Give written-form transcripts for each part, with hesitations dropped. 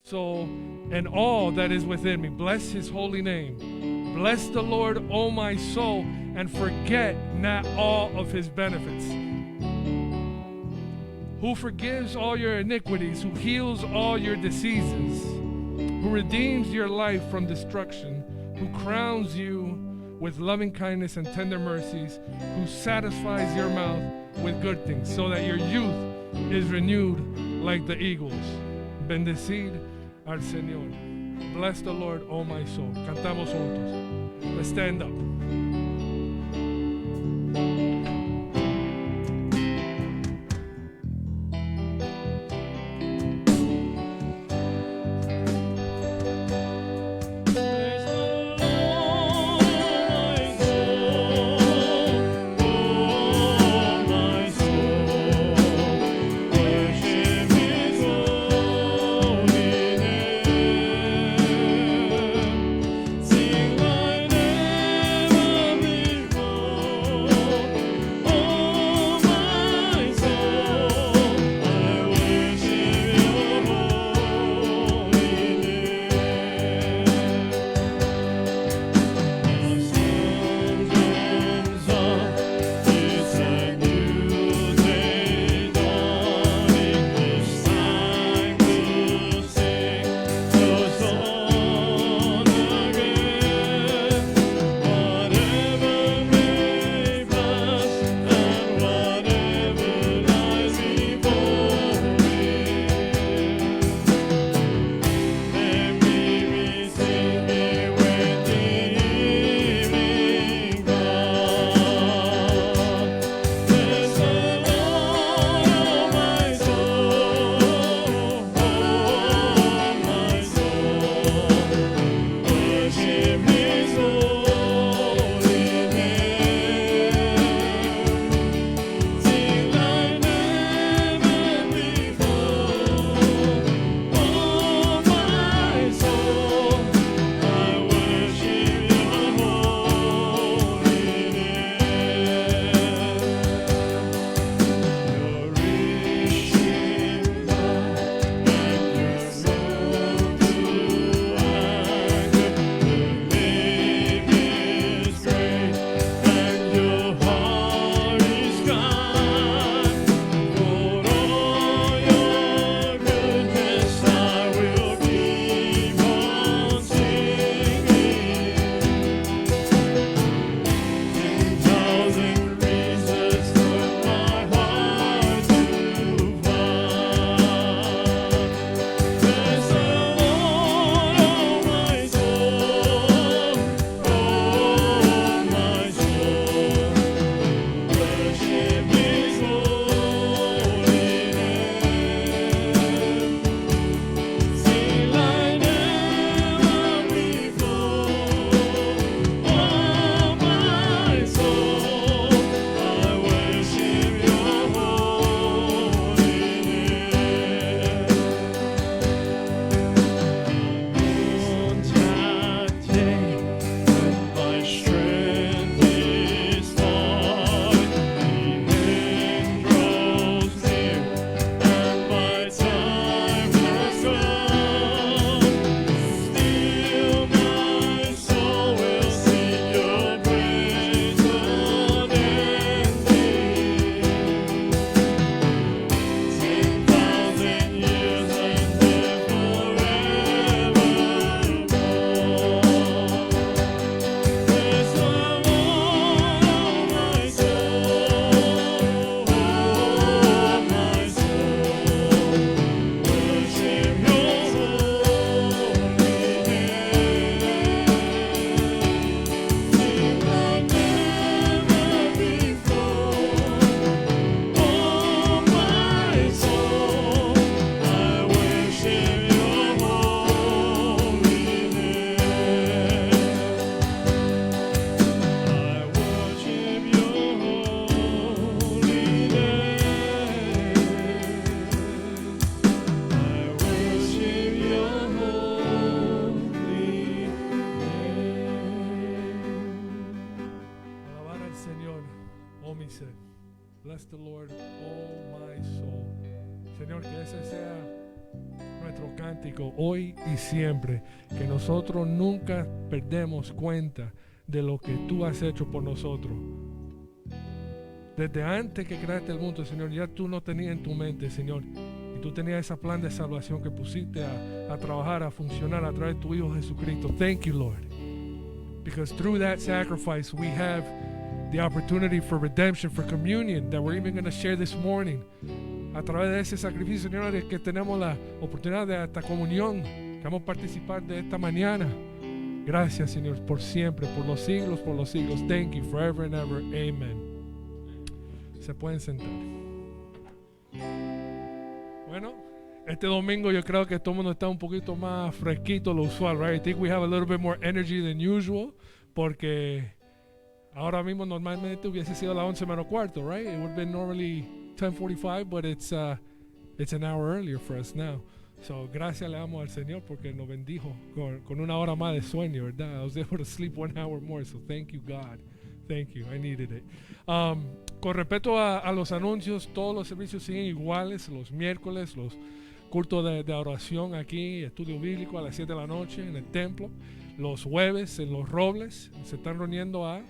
soul, and all that is within me. Bless his holy name. Bless the Lord, O my soul, and forget not all of his benefits. Who forgives all your iniquities, who heals all your diseases, who redeems your life from destruction, who crowns you with loving kindness and tender mercies, who satisfies your mouth with good things, so that your youth is renewed like the eagles. Bendecid al Señor. Bless the Lord, oh my soul. Cantamos juntos. Let's stand up. Bless the Lord, oh my soul. Señor, que ese sea nuestro canto. romántico hoy y siempre, que nosotros nunca perdemos cuenta de lo que tú has hecho por nosotros. Desde antes que creaste el mundo, Señor, ya tú no tenías en tu mente, Señor, y tú tenías ese plan de salvación que pusiste a trabajar, a funcionar a través de tu Hijo Jesucristo. Thank you, Lord. Because through that sacrifice, we have the opportunity for redemption, for communion, that we're even going to share this morning. A través de ese sacrificio, Señor, es que tenemos la oportunidad de esta comunión, que vamos a participar de esta mañana. Gracias, Señor, por siempre, por los siglos, por los siglos. Thank you, forever and ever. Amen. Se pueden sentar. Bueno, este domingo yo creo que todo el mundo está un poquito más fresquito de lo usual, right? I think we have a little bit more energy than usual, porque ahora mismo normalmente hubiese sido las 11 menos cuarto, right? It would have been normally 10:45, but it's an hour earlier for us now. So, gracias le damos al Señor porque nos bendijo con una hora más de sueño, ¿verdad? I was able to sleep 1 hour more, so thank you, God. Thank you, I needed it. Con respecto a los anuncios, todos los servicios siguen iguales. Los miércoles, los cultos de oración aquí, estudio bíblico a las 7 de la noche en el templo. Los jueves en los Robles, se están reuniendo a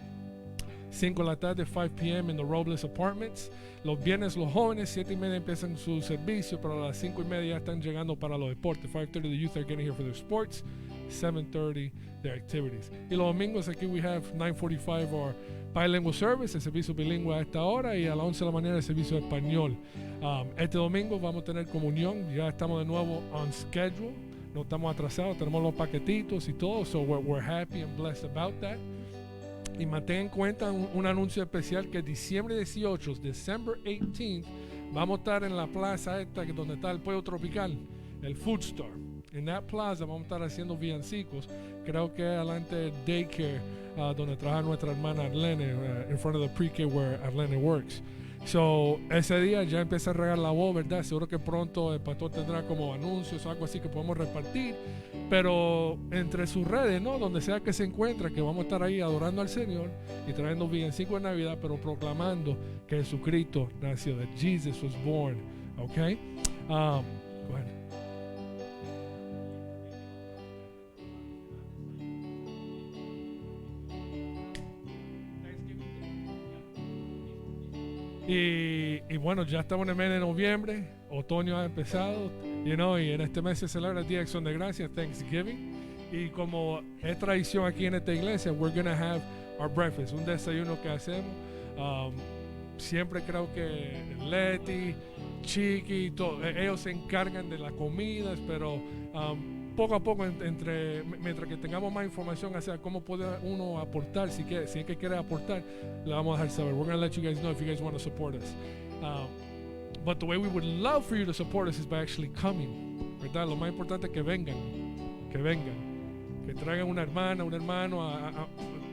5 de la tarde, 5 p.m. en the Robles Apartments. Los viernes los jóvenes, 7:30 empiezan su servicio, pero a las 5:30 ya están llegando para los deportes. 5:30 the youth are getting here for their sports, 7:30 their activities. Y los domingos aquí we have 9:45 our bilingual service, el servicio bilingüe a esta hora, y a las 11 de la mañana el servicio de español. Este domingo vamos a tener comunión, ya estamos de nuevo on schedule, no estamos atrasados, tenemos los paquetitos y todo, so we're happy and blessed about that. Y mantengan en cuenta un anuncio especial que diciembre 18, December 18th, vamos a estar en la plaza esta que donde está el Pollo Tropical, el Food Star. En that plaza vamos a estar haciendo villancicos. Creo que adelante del daycare donde trabaja nuestra hermana Arlene, in front of the pre-K where Arlene works. So, ese día ya empieza a regar la voz, ¿verdad? Seguro que pronto el pastor tendrá como anuncios o algo así que podemos repartir. Pero entre sus redes, ¿no? Donde sea que se encuentre, que vamos a estar ahí adorando al Señor y trayendo villancicos de Navidad, pero proclamando que Jesucristo nació, that Jesus was born. ¿Ok? Go ahead. Y bueno, ya estamos en el mes de noviembre, otoño ha empezado, y en este mes se celebra el Día de Acción de Gracias, Thanksgiving, y como es tradición aquí en esta iglesia, we're gonna have our breakfast, un desayuno que hacemos. Siempre creo que Leti, Chiqui, ellos se encargan de las comidas, pero poco a poco, mientras que tengamos más información acerca de cómo puede uno aportar, si es que quiere aportar, le vamos a dejar saber. We're going to let you guys know if you guys want to support us. But the way we would love for you to support us is by actually coming, ¿verdad? Lo más importante es que vengan, que traigan una hermana, un hermano,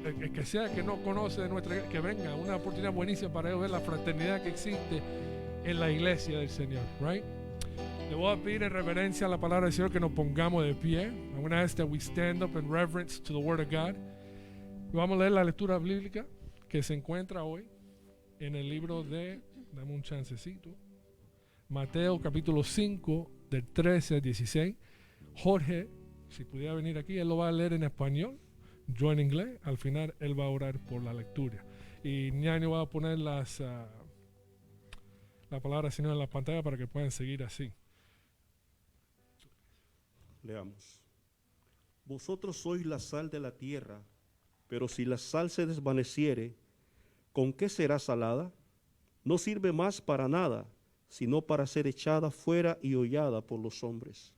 el que sea que no conoce de nuestra iglesia, que venga, una oportunidad buenísima para ellos ver la fraternidad que existe en la iglesia del Señor, right? Le voy a pedir en reverencia a la palabra del Señor que nos pongamos de pie. I'm going to ask that we stand up in reverence to the Word of God. Y vamos a leer la lectura bíblica que se encuentra hoy en el libro de, dame un chancecito, Mateo capítulo 5 del 13 al 16. Jorge, si pudiera venir aquí, él lo va a leer en español, yo en inglés. Al final él va a orar por la lectura. Y Ñaño va a poner la palabra del Señor en la pantalla para que puedan seguir así. Leamos. Vosotros sois la sal de la tierra, pero si la sal se desvaneciere, ¿con qué será salada? No sirve más para nada, sino para ser echada fuera y hollada por los hombres.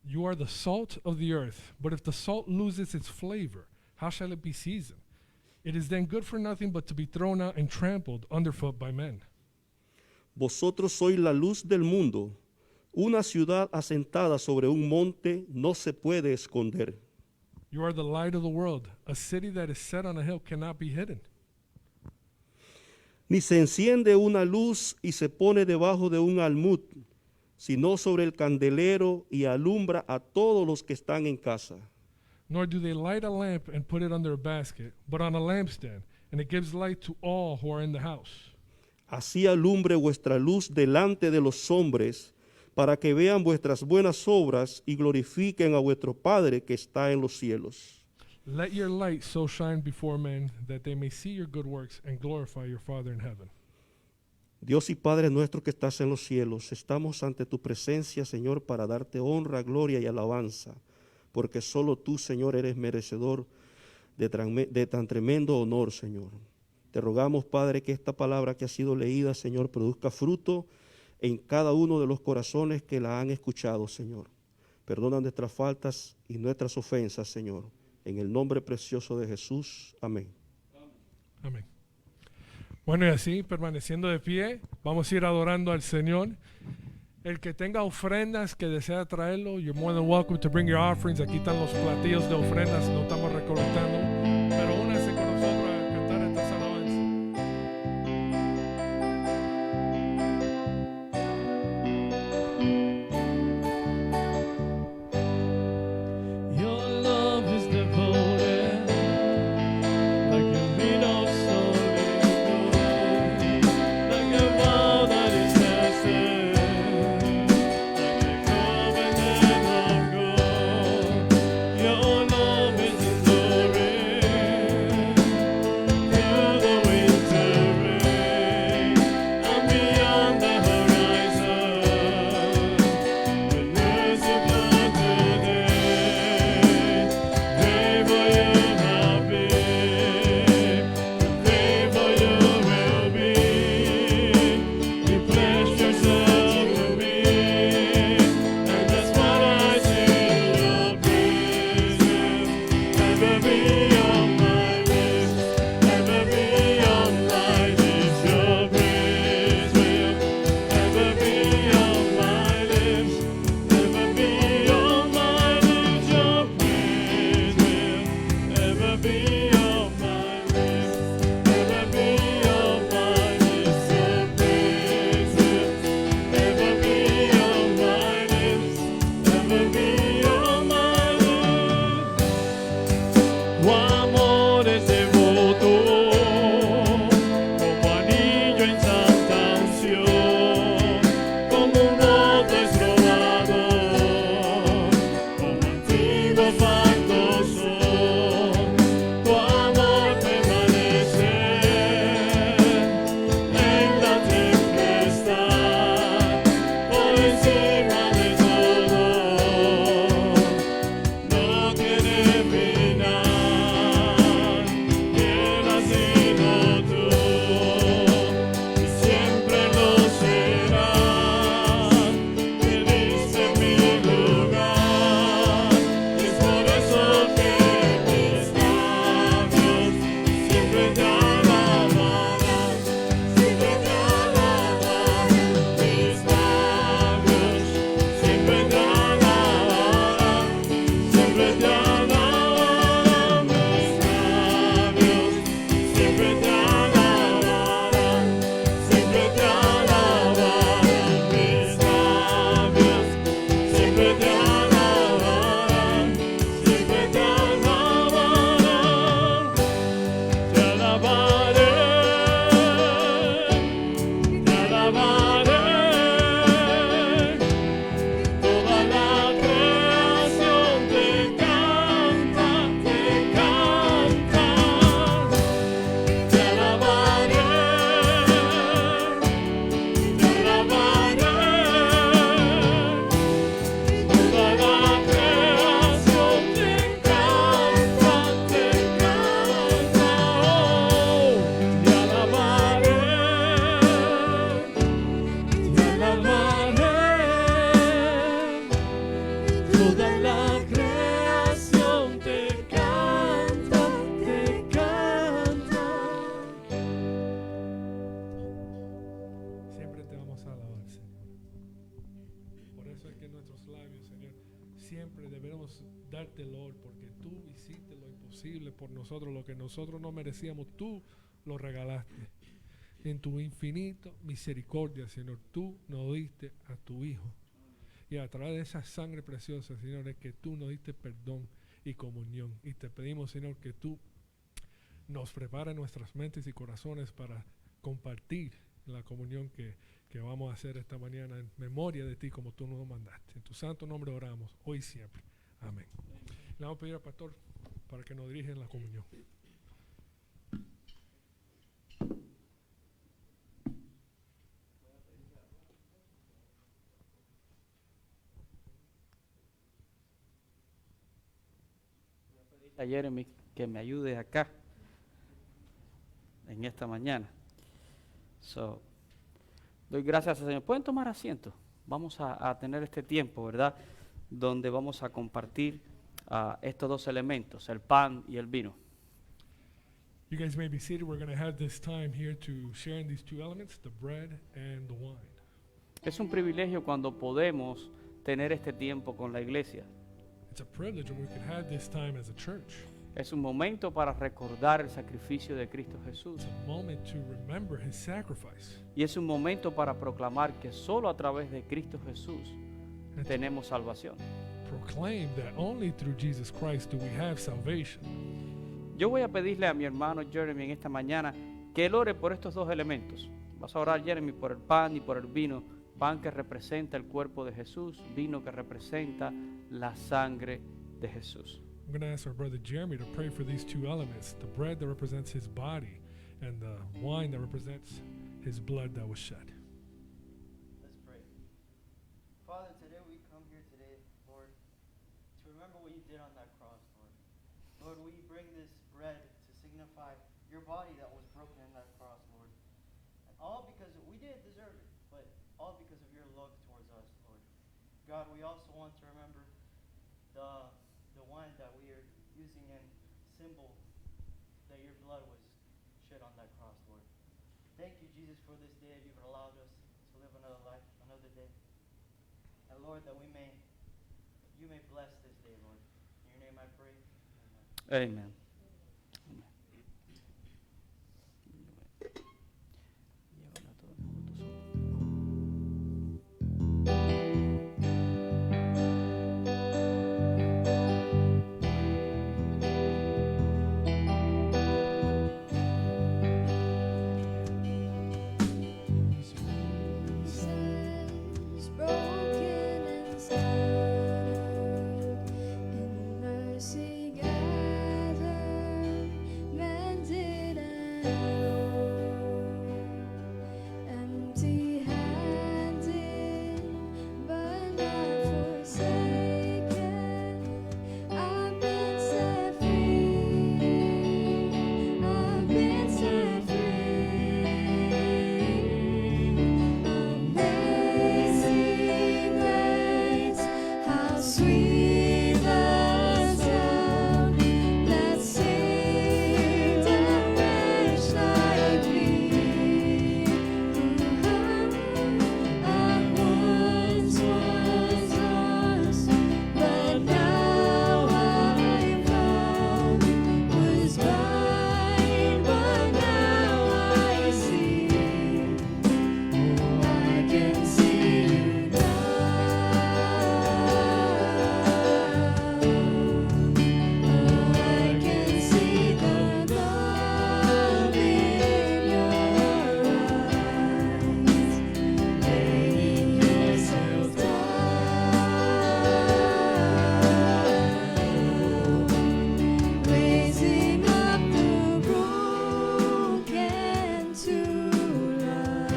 You are the salt of the earth, but if the salt loses its flavor, how shall it be seasoned? It is then good for nothing but to be thrown out and trampled underfoot by men. Vosotros sois la luz del mundo. Una ciudad asentada sobre un monte no se puede esconder. You are the light of the world. A city that is set on a hill cannot be hidden. Ni se enciende una luz y se pone debajo de un almud, sino sobre el candelero y alumbra a todos los que están en casa. Nor do they light a lamp and put it under a basket, but on a lampstand, and it gives light to all who are in the house. Así alumbre vuestra luz delante de los hombres, para que vean vuestras buenas obras y glorifiquen a vuestro Padre que está en los cielos. Let your light so shine before men that they may see your good works and glorify your Father in heaven. Dios y Padre nuestro que estás en los cielos, estamos ante tu presencia, Señor, para darte honra, gloria y alabanza, porque solo tú, Señor, eres merecedor de tan tremendo honor, Señor. Te rogamos, Padre, que esta palabra que ha sido leída, Señor, produzca fruto en cada uno de los corazones que la han escuchado, Señor. Perdona nuestras faltas y nuestras ofensas, Señor. En el nombre precioso de Jesús. Amén. Amén. Bueno, y así, permaneciendo de pie, vamos a ir adorando al Señor. El que tenga ofrendas que desea traerlo, you're more than welcome to bring your offerings. Aquí están los platillos de ofrendas, no estamos recolectando, pero únanse con nosotros a cantar estas alabanzas. Your love is devoted, like a meadow solid, like a vow that is tested, like a covenant of gold. Your love is enduring through the winter rain and beyond the horizon. When there's a blood today. Pray for you have been, pray for you will be. You pledged yourself to me, and that's what I see. Your praise will ever be on my lips, ever be on my lips. Your praise will ever be on my lips, ever be on my lips. Your praise will ever be on my lips, ever be on my lips. Your praise will ever be on my lips, ever be on my lips. Tu amor es devoto, como anillo en santa unción, como un voto es robado, como antiguo pacto son. Tu amor permanece en la tempestad, por encima de todo. No tiene final, quien ha sido tú, y siempre lo serás. Te diste mi lugar, y es por eso que mis labios siempre te alabarán, siempre te alabarán. Mis labios siempre te alabarán, siempre te alabarán. Mis labios siempre te alabarán, siempre te alabarán. Mis labios siempre te alabarán, siempre te alabarán. Te alabaré, te alabaré. Toda la creación te canta, te canta. Te alabaré, te alabaré. Toda la creación te canta, te canta. Oh, te alabaré, te alabaré. Toda la creación te canta, te canta. Siempre te vamos a alabar, Señor. Por eso es que nuestros labios, Señor, siempre debemos darte el honor, porque tú hiciste lo imposible por nosotros, lo que nosotros no merecíamos, tú lo regalaste. En tu infinito misericordia, Señor, tú nos diste a tu Hijo. Y a través de esa sangre preciosa, Señor, es que tú nos diste perdón y comunión. Y te pedimos, Señor, que tú nos prepares nuestras mentes y corazones para compartir la comunión que que vamos a hacer esta mañana en memoria de ti como tú nos mandaste. En tu santo nombre oramos, hoy y siempre. Amén. Le vamos a pedir al pastor para que nos dirija en la comunión. A Jeremy que me ayude acá en esta mañana. Doy gracias al Señor. Pueden tomar asiento. Vamos a tener este tiempo, ¿verdad? Donde vamos a compartir estos dos elementos, el pan y el vino. You guys may be seated. We're going to have this time here to share in these two elements, the bread and the wine. Es un privilegio cuando podemos tener este tiempo con la iglesia. It's a privilege when we can have this time as a church. Es un momento para recordar el sacrificio de Cristo Jesús. It's a moment to remember his sacrifice. Y es un momento para proclamar que solo a través de Cristo Jesús And to tenemos salvación. proclaim that only through Jesus Christ do we have salvation. Yo voy a pedirle a mi hermano Jeremy en esta mañana que él ore por estos dos elementos. Vas a orar, Jeremy, por el pan y por el vino. Pan que representa el cuerpo de Jesús, vino que representa la sangre de Jesús. I'm going to ask our brother Jeremy to pray for these two elements, the bread that represents his body and the wine that represents his blood that was shed. Let's pray. Father, today we come here today, Lord, to remember what you did on that cross, Lord. Lord, we bring this bread to signify your body that was broken in that cross, Lord. And all because we didn't deserve it, but all because of your love towards us, Lord. God, we also want to remember the wine that we are using in symbol that your blood was shed on that cross, Lord. Thank you, Jesus, for this day that you've allowed us to live another life, another day. And Lord, that you may bless this day, Lord. In your name I pray. Amen. Amén. Is broken and scattered, in mercy gathered, mended and empty-handed, but not forsaken. I've been set free. I've been set free. Amazing grace, how sweet the sound that saved a wretch like me. I once was lost, but now I'm found. Was blind, but now I see. I can see you now. I can see the love in your eyes, laying yourself down, raising up the broken to life.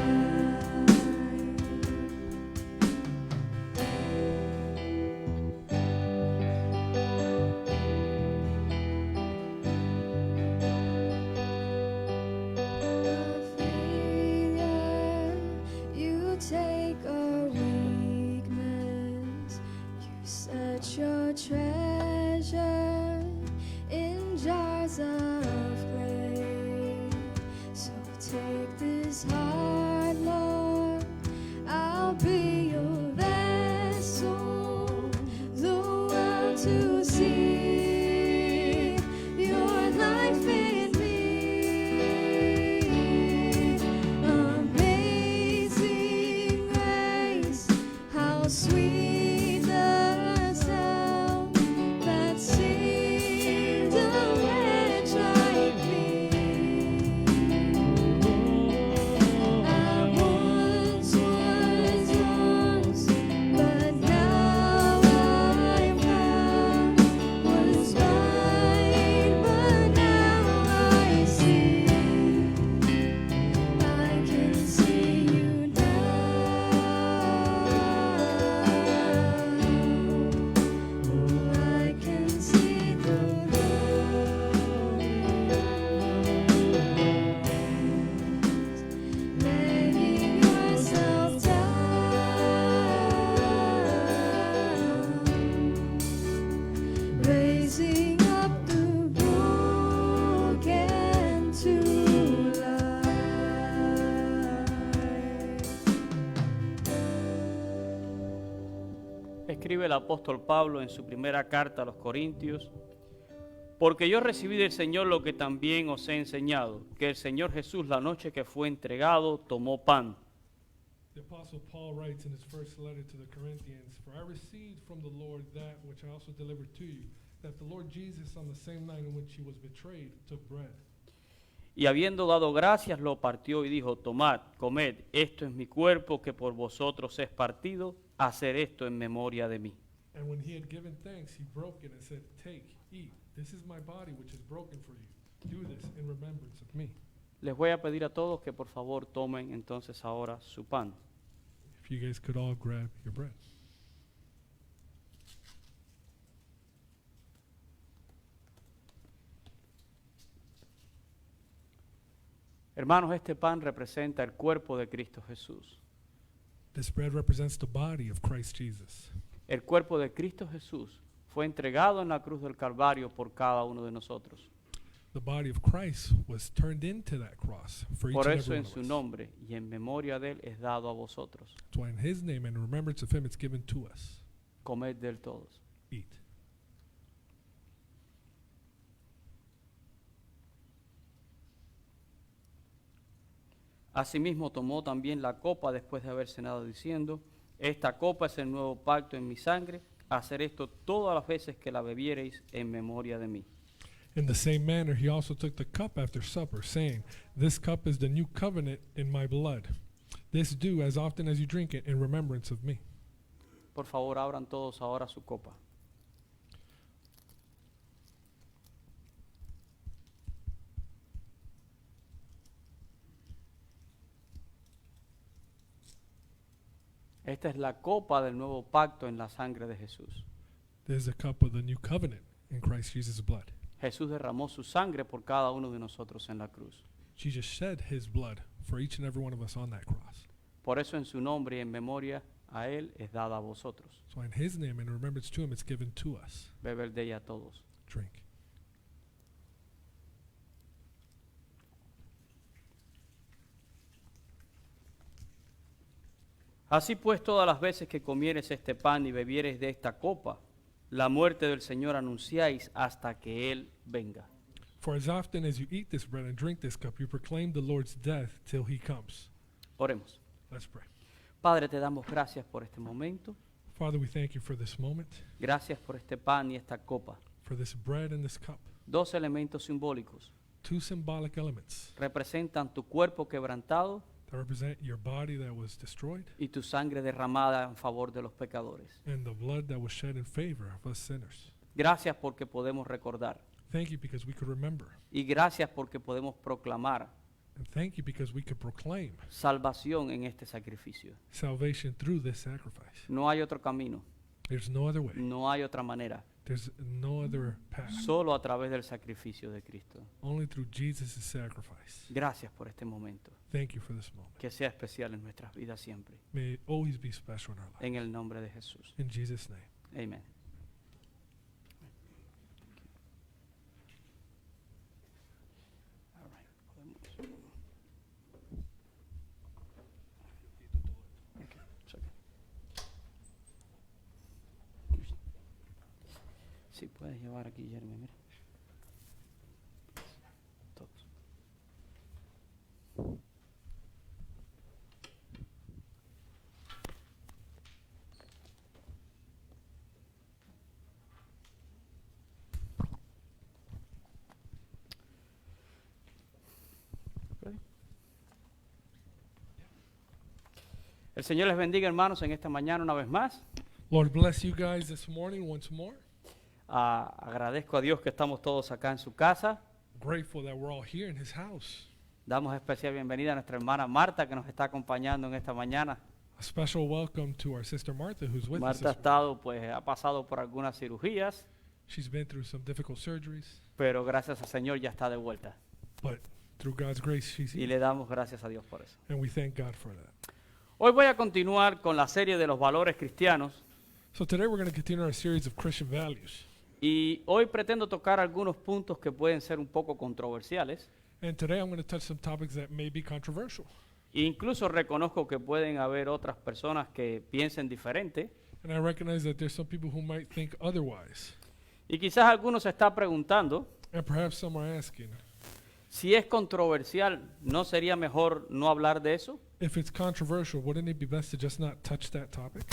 You take our weakness, you set your treasure in jars of clay. So take this heart, Lord, I'll be your vessel, the world to see your life in me. Amazing grace, how sweet the sound that saved a wretch like me. I once was escribe el apóstol Pablo en su primera carta a los Corintios, porque yo recibí del Señor lo que también os he enseñado, que el Señor Jesús la noche que fue entregado tomó pan. The Apostle Paul writes in his first letter to the Corinthians, "For I received from the Lord that which I also delivered to you, that the Lord Jesus on the same night in which he was betrayed took bread. Y habiendo dado gracias, lo partió y dijo, tomad, comed, esto es mi cuerpo que por vosotros es partido, hacer esto en memoria de mí. And when he had given thanks, he broke it and said, Take, eat. This is my body which is broken for you. Do this in remembrance of me." Les voy a pedir a todos que por favor tomen entonces ahora su pan. If you guys could all grab your bread. Hermanos, este pan representa el cuerpo de Cristo Jesús. This bread represents the body of Christ Jesus. El cuerpo de Cristo Jesús fue entregado en la cruz del Calvario por cada uno de nosotros. The body of Christ was turned into that cross for each Por and eso every en one su of us. nombre y en memoria de Él es dado a vosotros. That's why in his name and in remembrance of him it's given to us. Comed del todos. Eat. Asimismo tomó también la copa después de haber cenado diciendo, esta copa es el nuevo pacto en mi sangre, hacer esto todas las veces que la bebiereis en memoria de mí. In the same manner, he also took the cup after supper, saying, This cup is the new covenant in my blood. This do as often as you drink it in remembrance of me. Por favor, abran todos ahora su copa. Esta es la copa del nuevo pacto en la sangre de Jesús. This is the cup of the new covenant in Christ Jesus' blood. Jesús derramó su sangre por cada uno de nosotros en la cruz. Jesus shed his blood for each and every one of us on that cross. Por eso en su nombre y en memoria a Él es dada a vosotros. So in his name and in remembrance to him, it's given to us. Beber de ella todos. Drink. Así pues, todas las veces que comieres este pan y bebieres de esta copa, la muerte del Señor anunciáis hasta que Él venga. For as often as you eat this bread and drink this cup, you proclaim the Lord's death till he comes. Oremos. Let's pray. Padre, te damos gracias por este momento. Father, we thank you for this moment, Gracias por este pan y esta copa. for this bread and this cup. Dos elementos simbólicos. Two symbolic elements Representan tu cuerpo quebrantado that represent your body that was destroyed y tu sangre derramada en favor de los pecadores. and the blood that was shed in favor of us sinners. Gracias porque podemos recordar. Thank you because we could remember. Y gracias porque podemos proclamar And thank you because we could proclaim salvación en este sacrificio. salvation through this sacrifice. No hay otro camino, There's no other way. no hay otra manera, There's no other path. solo a través del sacrificio de Cristo. Only through Jesus' sacrifice. Gracias por este momento, Thank you for this moment. que sea especial en nuestras vidas siempre. May it always be special in our life. En el nombre de Jesús. In Jesus' name. Amén. All right, podemos- Okay, it's okay. Sí, puedes llevar aquí, Jeremy, mira. Todos. Ready? El Señor les bendiga, hermanos, en esta mañana una vez más. Lord bless you guys this morning once more. Agradezco a Dios que estamos todos acá en su casa. Grateful that we're all here in his house. Damos especial bienvenida a nuestra hermana Marta que nos está acompañando en esta mañana. A special welcome to our sister Martha who's with us. Marta ha This estado, pues, ha pasado por algunas cirugías, She's been through some difficult surgeries, pero gracias al Señor ya está de vuelta. but through God's grace she's Y here. le damos gracias a Dios por eso. And we thank God for that. Hoy voy a continuar con la serie de los valores cristianos So today we're going to continue our series of Christian values. y hoy pretendo tocar algunos puntos que pueden ser un poco controversiales. And today I'm going to touch some topics that may be controversial. E incluso reconozco que pueden haber otras personas que piensen diferente, And I recognize that there's some people who might think otherwise. Y quizás algunos se está preguntando, And perhaps some are asking, si es controversial, ¿no sería mejor no hablar de eso? if it's controversial, wouldn't it be best to just not touch that topic?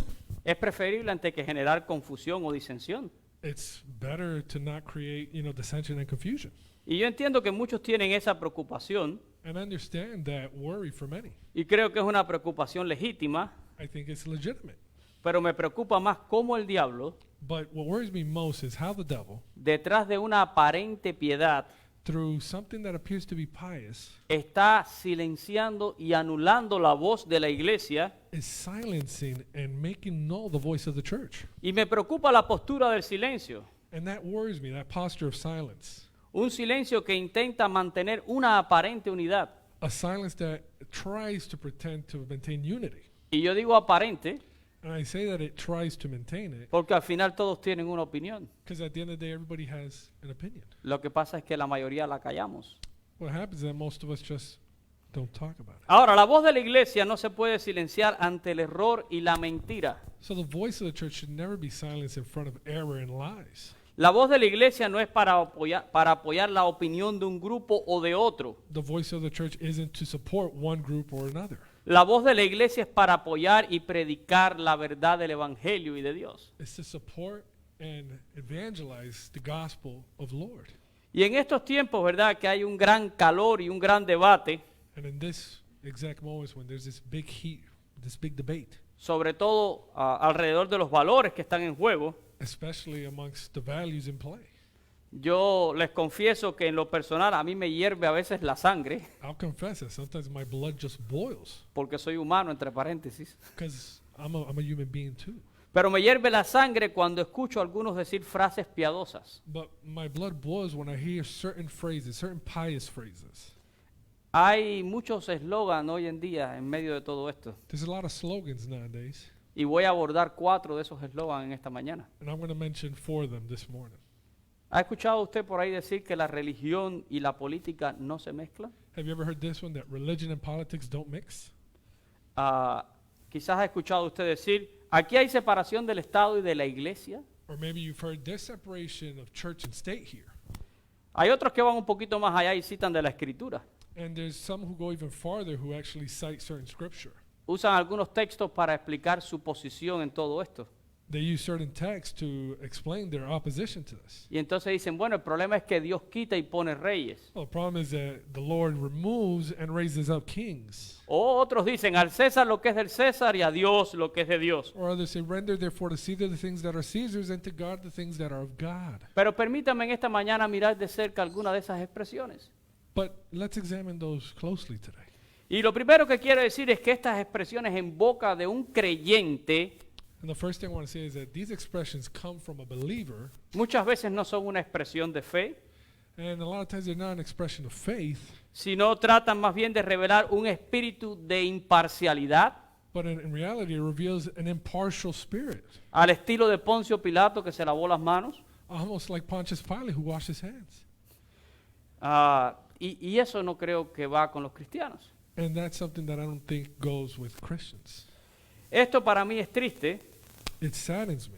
Es preferible antes que generar confusión o disensión. It's better to not create, dissension and confusion. Y yo entiendo que muchos tienen esa preocupación And I understand that worry for many. y creo que es una preocupación legítima, I think it's legitimate. pero me preocupa más cómo el diablo, But what worries me most is how the devil, detrás de una aparente piedad, through something that appears to be pious, está silenciando y anulando la voz de la iglesia. is silencing and making null the voice of the church. Y me preocupa la postura del silencio. And that worries me, that posture of silence. Un silencio que intenta mantener una aparente unidad. A silence that tries to pretend to maintain unity. Y yo digo aparente And I say that it tries to maintain it porque al final todos tienen una opinión. because at the end of the day, everybody has an opinion. Lo que pasa es que la mayoría la callamos. What happens is that most of us just don't talk about it. Ahora, la voz de la iglesia no se puede silenciar ante el error y la mentira. So the voice of the church should never be silenced in front of error and lies. La voz de la iglesia no es para apoyar la opinión de un grupo o de otro. The voice of the church isn't to support one group or another. La voz de la iglesia es para apoyar y predicar la verdad del evangelio y de Dios. It's to support and evangelize the gospel of Lord. Y en estos tiempos, ¿verdad?, que hay un gran calor y un gran debate, And in this exact moments when there's this big heat, this big debate, sobre todo alrededor de los valores que están en juego, especially amongst the values in play. yo les confieso que en lo personal a mí me hierve a veces la sangre, I'll confess that sometimes my blood just boils porque soy humano, entre paréntesis. because I'm a human being too. Pero me hierve la sangre cuando escucho a algunos decir frases piadosas. But my blood boils when I hear certain phrases, certain pious phrases. Hay muchos eslogan hoy en día en medio de todo esto. There's a lot of slogans nowadays, Y voy a abordar 4 de esos eslogan en esta mañana. and I'm going to mention 4 of them this morning. ¿Ha escuchado usted por ahí decir que la religión y la política no se mezclan? Have you ever heard this one, that religion and politics don't mix? Quizás ha escuchado usted decir, aquí hay separación del Estado y de la iglesia. Or maybe you've heard there's separation of church and state here. Hay otros que van un poquito más allá y citan de la Escritura. And there's some who go even farther who actually cite certain scripture. Usan algunos textos para explicar su posición en todo esto. They use certain texts to explain their opposition to this. Y entonces dicen, bueno, el problema es que Dios quita y pone reyes. Well, the problem is that the Lord removes and raises up kings. O otros dicen, al César lo que es del César y a Dios lo que es de Dios. Or others say, render therefore to Caesar the things that are Caesar's and to God the things that are of God. Pero permítame en esta mañana mirar de cerca alguna de esas expresiones. But let's examine those closely today. Y lo primero que quiero decir es que estas expresiones en boca de un creyente And the first thing I want to say is that these expressions come from a believer, muchas veces no son una expresión de fe, and a lot of times they're not an expression of faith, sino tratan más bien de revelar un espíritu de imparcialidad, but in reality it reveals an impartial spirit, al estilo de Poncio Pilato que se lavó las manos. almost like Pontius Pilate who washed his hands. Y eso no creo que va con los cristianos. And that's something that I don't think goes with Christians. Esto para mí es triste It saddens me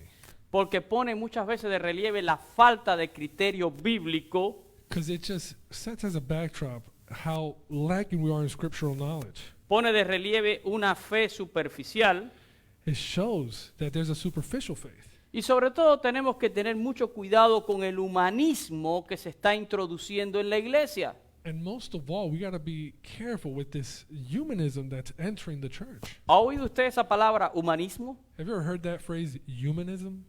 porque pone muchas veces de relieve la falta de criterio bíblico because it just sets as a backdrop how lacking we are in scriptural knowledge. pone de relieve una fe superficial It shows that there's a superficial faith. y sobre todo tenemos que tener mucho cuidado con el humanismo que se está introduciendo en la iglesia. And most of all, we got to be careful with this humanism that's entering the church. ¿Ha oído usted esa palabra humanismo? Have you ever heard that phrase, humanism?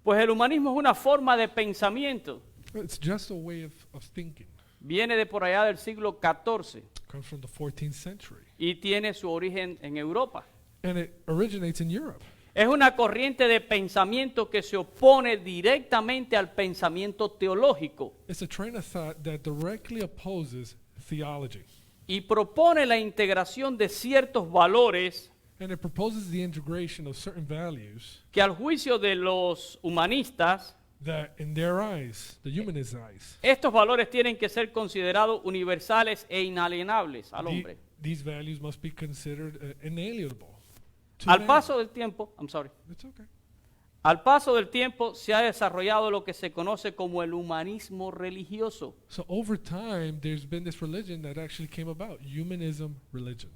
Pues el humanismo es una forma de pensamiento. It's just a way of thinking. Viene de por allá del siglo XIV It comes from the 14th century. y tiene su origen en Europa. And it originates in Europe. Es una corriente de pensamiento que se opone directamente al pensamiento teológico It's a train of thought that directly opposes theology. y propone la integración de ciertos valores And it proposes the integration of certain values que al juicio de los humanistas, that in their eyes, the humanist eyes, estos valores tienen que ser considerados universales e inalienables al hombre. these values must be considered inalienable. to Al man. paso del tiempo, I'm sorry, It's okay. Al paso del tiempo se ha desarrollado lo que se conoce como el humanismo religioso. So over time, there's been this religion that actually came about, humanism religion,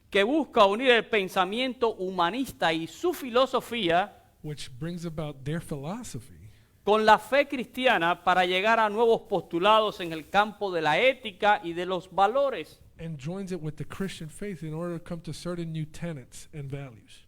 Que busca unir el pensamiento humanista y su filosofía which brings about their philosophy con la fe cristiana para llegar a nuevos postulados en el campo de la ética y de los valores. and joins it with the Christian faith in order to come to certain new tenets and values.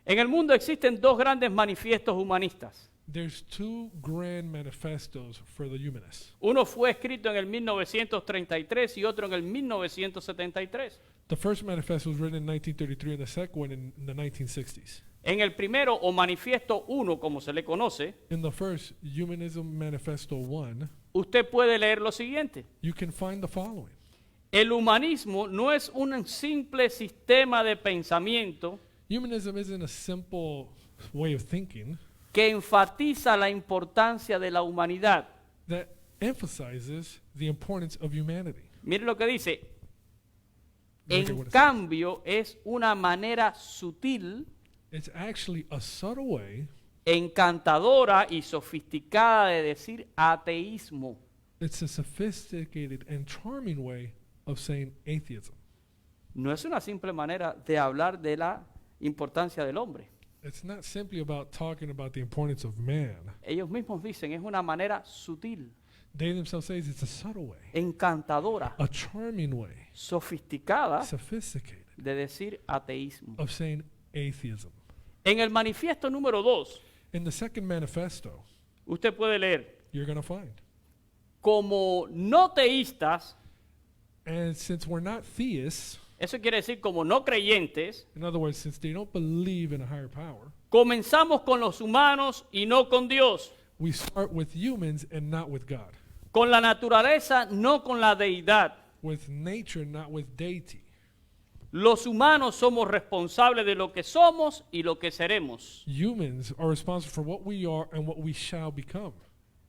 En el mundo existen dos grandes manifiestos humanistas. There's two grand manifestos for the humanists. Uno fue escrito en el 1933 y otro en el 1973. The first manifesto was written in 1933 and the second one in the 1960s. En el primero, o manifiesto 1, como se le conoce, In the first Humanism Manifesto 1, usted puede leer lo siguiente. you can find the following. El humanismo no es un simple sistema de pensamiento Humanism isn't a simple way of thinking que enfatiza la importancia de la humanidad. that emphasizes the importance of humanity. Mire lo que dice. Look at En what it says. cambio, es una manera sutil, It's actually a subtle way, encantadora y sofisticada de decir ateísmo. it's a sophisticated and charming way of saying atheism. No es una simple manera de hablar de la importancia del hombre. It's not simply about talking about the importance of man. Ellos mismos dicen, es una manera sutil, They themselves say it's a subtle way, encantadora, a charming way, sofisticada sophisticated de decir ateísmo. of saying atheism. En el manifiesto número 2, In the second manifesto, usted puede leer, you're going to find, como no teístas, and since we're not theists, eso quiere decir como no creyentes, in other words, since they don't believe in a higher power, comenzamos con los humanos y no con Dios, we start with humans and not with God, con la naturaleza, no con la deidad. with nature, not with deity. Los humanos somos responsables de lo que somos y lo que seremos. Humans are responsible for what we are and what we shall become.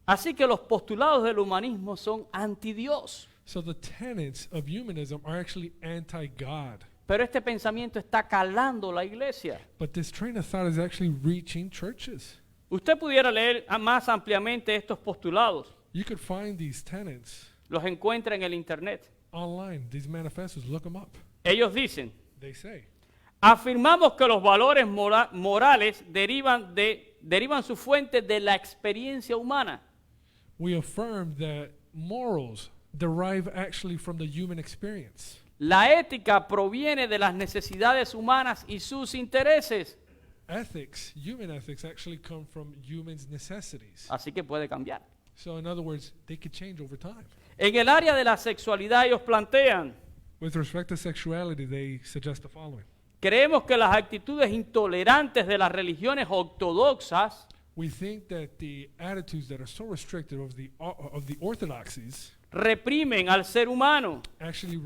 Así que los postulados del humanismo son anti-Dios. So the tenets of humanism are actually anti-God. Pero este pensamiento está calando la iglesia. But this train of thought is actually reaching churches. Usted pudiera leer más ampliamente estos postulados. You could find these tenets Los encuentra en el internet. online, these manifestos, look them up. Ellos dicen, They say, afirmamos que los valores morales derivan su fuente de la experiencia humana. we affirm that morals derive actually from the human experience. La ética proviene de las necesidades humanas y sus intereses. Ethics, human ethics, actually come from humans' necessities. Así que puede cambiar. So in other words, they could change over time. En el área de la sexualidad ellos plantean, With respect to sexuality, they suggest the following. creemos que las actitudes intolerantes de las religiones ortodoxas We think that the attitudes that are so restrictive of the orthodoxies reprimen al ser humano. actually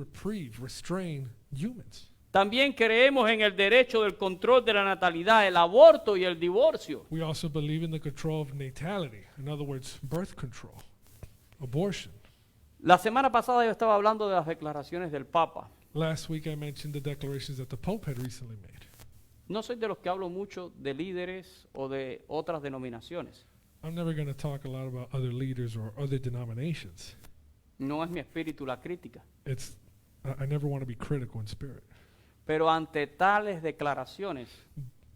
restrain humans. También creemos en el derecho del control de la natalidad, el aborto y el divorcio. We also believe in the control of natality, in other words, birth control, abortion. La semana pasada yo estaba hablando de las declaraciones del Papa. Last week I mentioned the declarations that the Pope had recently made. No soy de los que hablo mucho de líderes o de otras denominaciones. I'm never going to talk a lot about other leaders or other denominations. No es mi espíritu la crítica. I never want to be critical in spirit. Pero ante tales declaraciones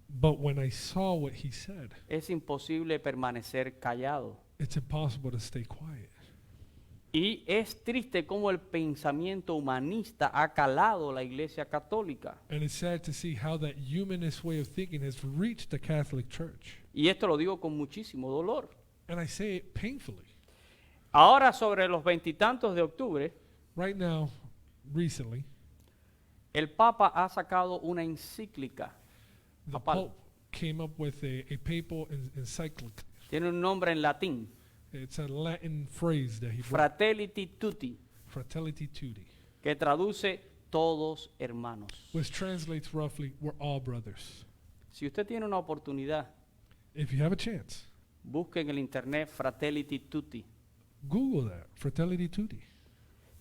But when I saw what he said, es imposible permanecer callado. it's impossible to stay quiet. Y es triste cómo el pensamiento humanista ha calado la Iglesia Católica. And it's sad to see how that humanist way of thinking has reached the Catholic Church. Y esto lo digo con muchísimo dolor. And I say it painfully. Ahora sobre los 20 y tantos de octubre, Right now, recently, el Papa ha sacado una encíclica. the Papal. Pope came up with a papal encyclic. Tiene un nombre en latín, It's a Latin phrase that he wrote, Fratelli Tutti, Fratelli Tutti, que traduce todos hermanos. which translates roughly, we're all brothers. Si usted tiene una oportunidad, If you have a chance, busque en el internet Fratelli Tutti. Google that, Fratelli Tutti.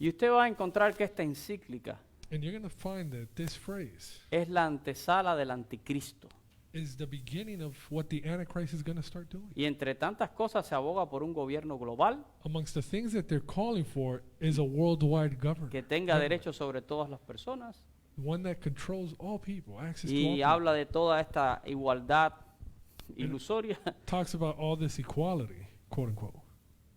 Y usted va a encontrar que esta encíclica And you're going to find that this phrase es la antesala del anticristo. is the beginning of what the Antichrist is going to start doing. Y entre tantas cosas se aboga por un gobierno global Amongst the things that they're calling for is a worldwide government. que tenga derechos sobre todas las personas One that controls all people, access to all y people. habla de toda esta igualdad ilusoria, Talks about all this equality, quote unquote.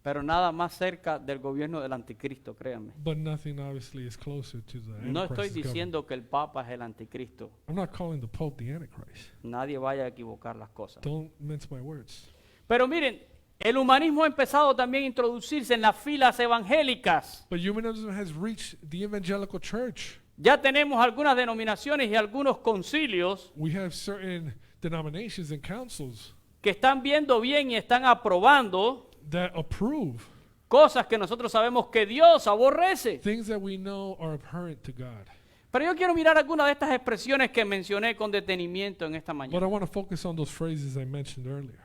pero nada más cerca del gobierno del anticristo, créanme. But nothing obviously is closer to the No estoy Antichrist's government. diciendo que el Papa es el anticristo. I'm not calling the Pope the Antichrist. Nadie vaya a equivocar las cosas. Don't mince my words. Pero miren, el humanismo ha empezado también a introducirse en las filas evangélicas. But humanism has reached the evangelical church. Ya tenemos algunas denominaciones y algunos concilios We have certain denominations and councils que están viendo bien y están aprobando that approve cosas que nosotros sabemos que Dios aborrece. things that we know are abhorrent to God. Pero yo quiero mirar algunas de estas expresiones que mencioné con detenimiento en esta But I mañana. want to focus on those phrases I mentioned earlier.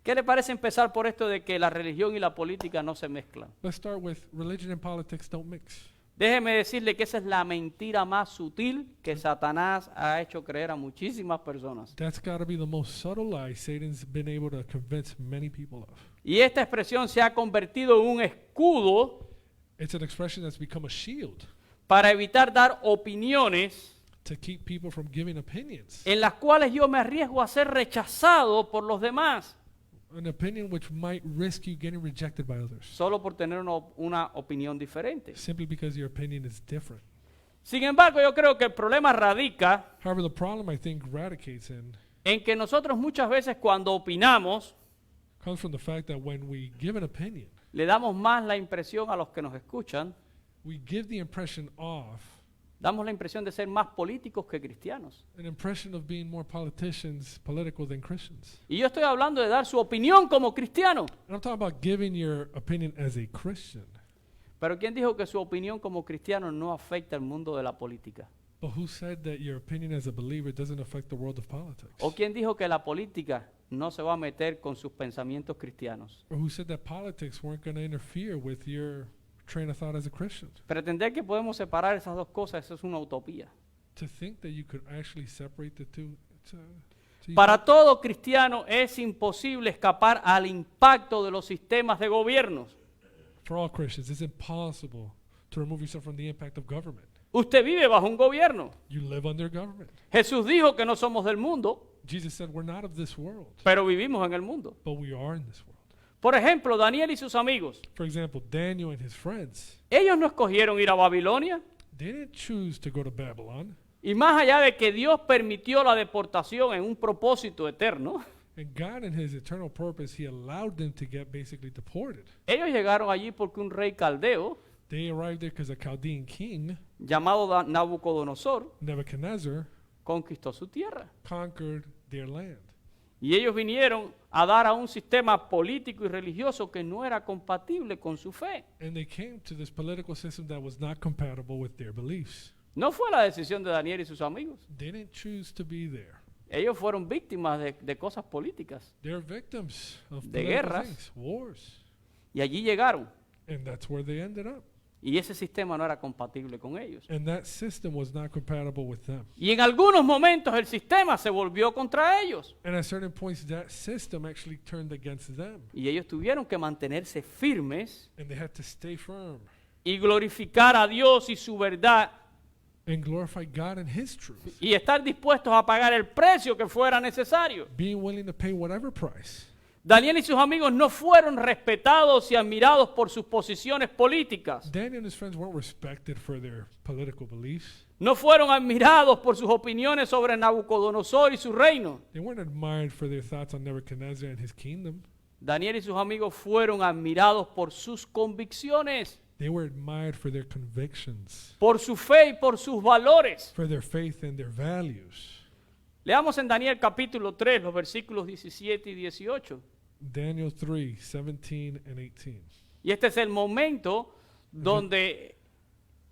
¿Qué le parece empezar por esto de que la religión y la política no se mezclan? Let's start with religion and politics don't mix. Déjeme decirle que esa es la mentira más sutil que Satanás ha hecho creer a muchísimas personas. That's got to be the most subtle lie Satan's been able to convince many people of. Y esta expresión se ha convertido en un escudo It's an expression that's become a shield para evitar dar opiniones to keep people from giving opinions. en las cuales yo me arriesgo a ser rechazado por los demás, An opinion which might risk you getting rejected by others solo por tener una opinión diferente. simply because your opinion is different. Sin embargo, yo creo que el problema radica However, the problem I think radicates en que nosotros muchas veces cuando opinamos comes from the fact that when we give an opinion, le damos más la impresión a los que nos escuchan, we give the impression of damos la impresión de ser más políticos que cristianos. an impression of being more political than Christians. Y yo estoy hablando de dar su opinión como cristiano. And I'm talking about giving your opinion as a Christian. Pero ¿quién dijo que su opinión como cristiano no afecta al mundo de la política? But who said that your opinion as a believer doesn't affect the world of politics? ¿O quién dijo que la política no se va a meter con sus pensamientos cristianos? Or who said that politics weren't going to interfere with your train of thought as a Christian? Pretender que podemos separar esas dos cosas, eso es una utopía. To think that you could actually separate the two. Para todo cristiano es imposible escapar al impacto de los sistemas de gobiernos. For all Christians, it's impossible to remove yourself from the impact of government. Usted vive bajo un gobierno. You live under government. Jesús dijo que no somos del mundo, Jesus said we're not of this world, pero vivimos en el mundo. but we are in this world. Por ejemplo, Daniel y sus amigos, For example, Daniel and his friends, ellos no escogieron ir a Babilonia. they didn't choose to go to Babylon. Y más allá de que Dios permitió la deportación en un propósito eterno, And God, in his eternal purpose, he allowed them to get basically deported. ellos llegaron allí porque un rey caldeo They arrived there because a Chaldean king, llamado Nabucodonosor Nebuchadnezzar, conquistó su tierra. conquered their land. Y ellos vinieron a dar a un sistema político y religioso que no era compatible con su fe. And they came to this political system that was not compatible with their beliefs. No fue la decisión de Daniel y sus amigos. They didn't choose to be there. Ellos fueron víctimas de cosas políticas. They're victims of De political guerras. things, wars. Y allí llegaron. And that's where they ended up. Y ese sistema no era compatible con ellos. And that system was not compatible with them. Y en algunos momentos el sistema se volvió contra ellos. And at certain points, that system actually turned against them. Y ellos tuvieron que mantenerse firmes And they had to stay firm y glorificar a Dios y su verdad and glorify God and his truth, y estar dispuestos a pagar el precio que fuera necesario. being willing to pay whatever price. Daniel y sus amigos no fueron respetados y admirados por sus posiciones políticas. Daniel and his friends weren't respected for their political beliefs. No fueron admirados por sus opiniones sobre Nabucodonosor y su reino. They weren't admired for their thoughts on Nebuchadnezzar and his kingdom. Daniel y sus amigos fueron admirados por sus convicciones, They were admired for their convictions, por su fe y por sus valores. for their faith and their values. Leamos en Daniel capítulo 3, los versículos 17 y 18. Daniel 3, 17 and 18. Y este es el momento donde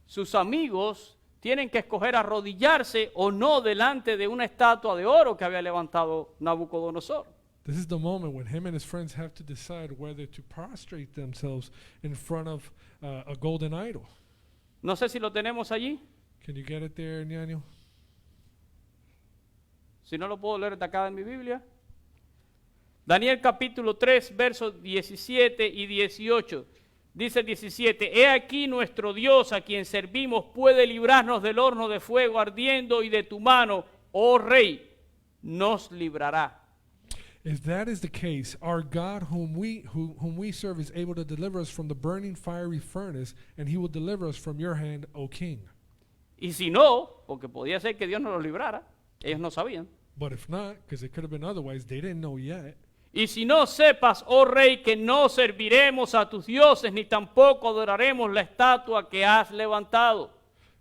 sus amigos tienen que escoger arrodillarse o no delante de una estatua de oro que había levantado Nabucodonosor. This is the moment when him and his friends have to decide whether to prostrate themselves in front of a golden idol. No sé si lo tenemos allí. Can you get it there, Daniel? Si no lo puedo leer de acá de mi Biblia. Daniel capítulo 3, versos 17 y 18. Dice el 17, he aquí nuestro Dios a quien servimos puede librarnos del horno de fuego ardiendo y de tu mano, oh Rey, nos librará. If that is the case, our God whom we serve is able to deliver us from the burning fiery furnace, and he will deliver us from your hand, O king. Y si no, porque podía ser que Dios nos los librara, ellos no sabían. But if not, because it could have been otherwise, they didn't know yet. Y si no sepas, oh Rey, que no serviremos a tus dioses, ni tampoco adoraremos la estatua que has levantado.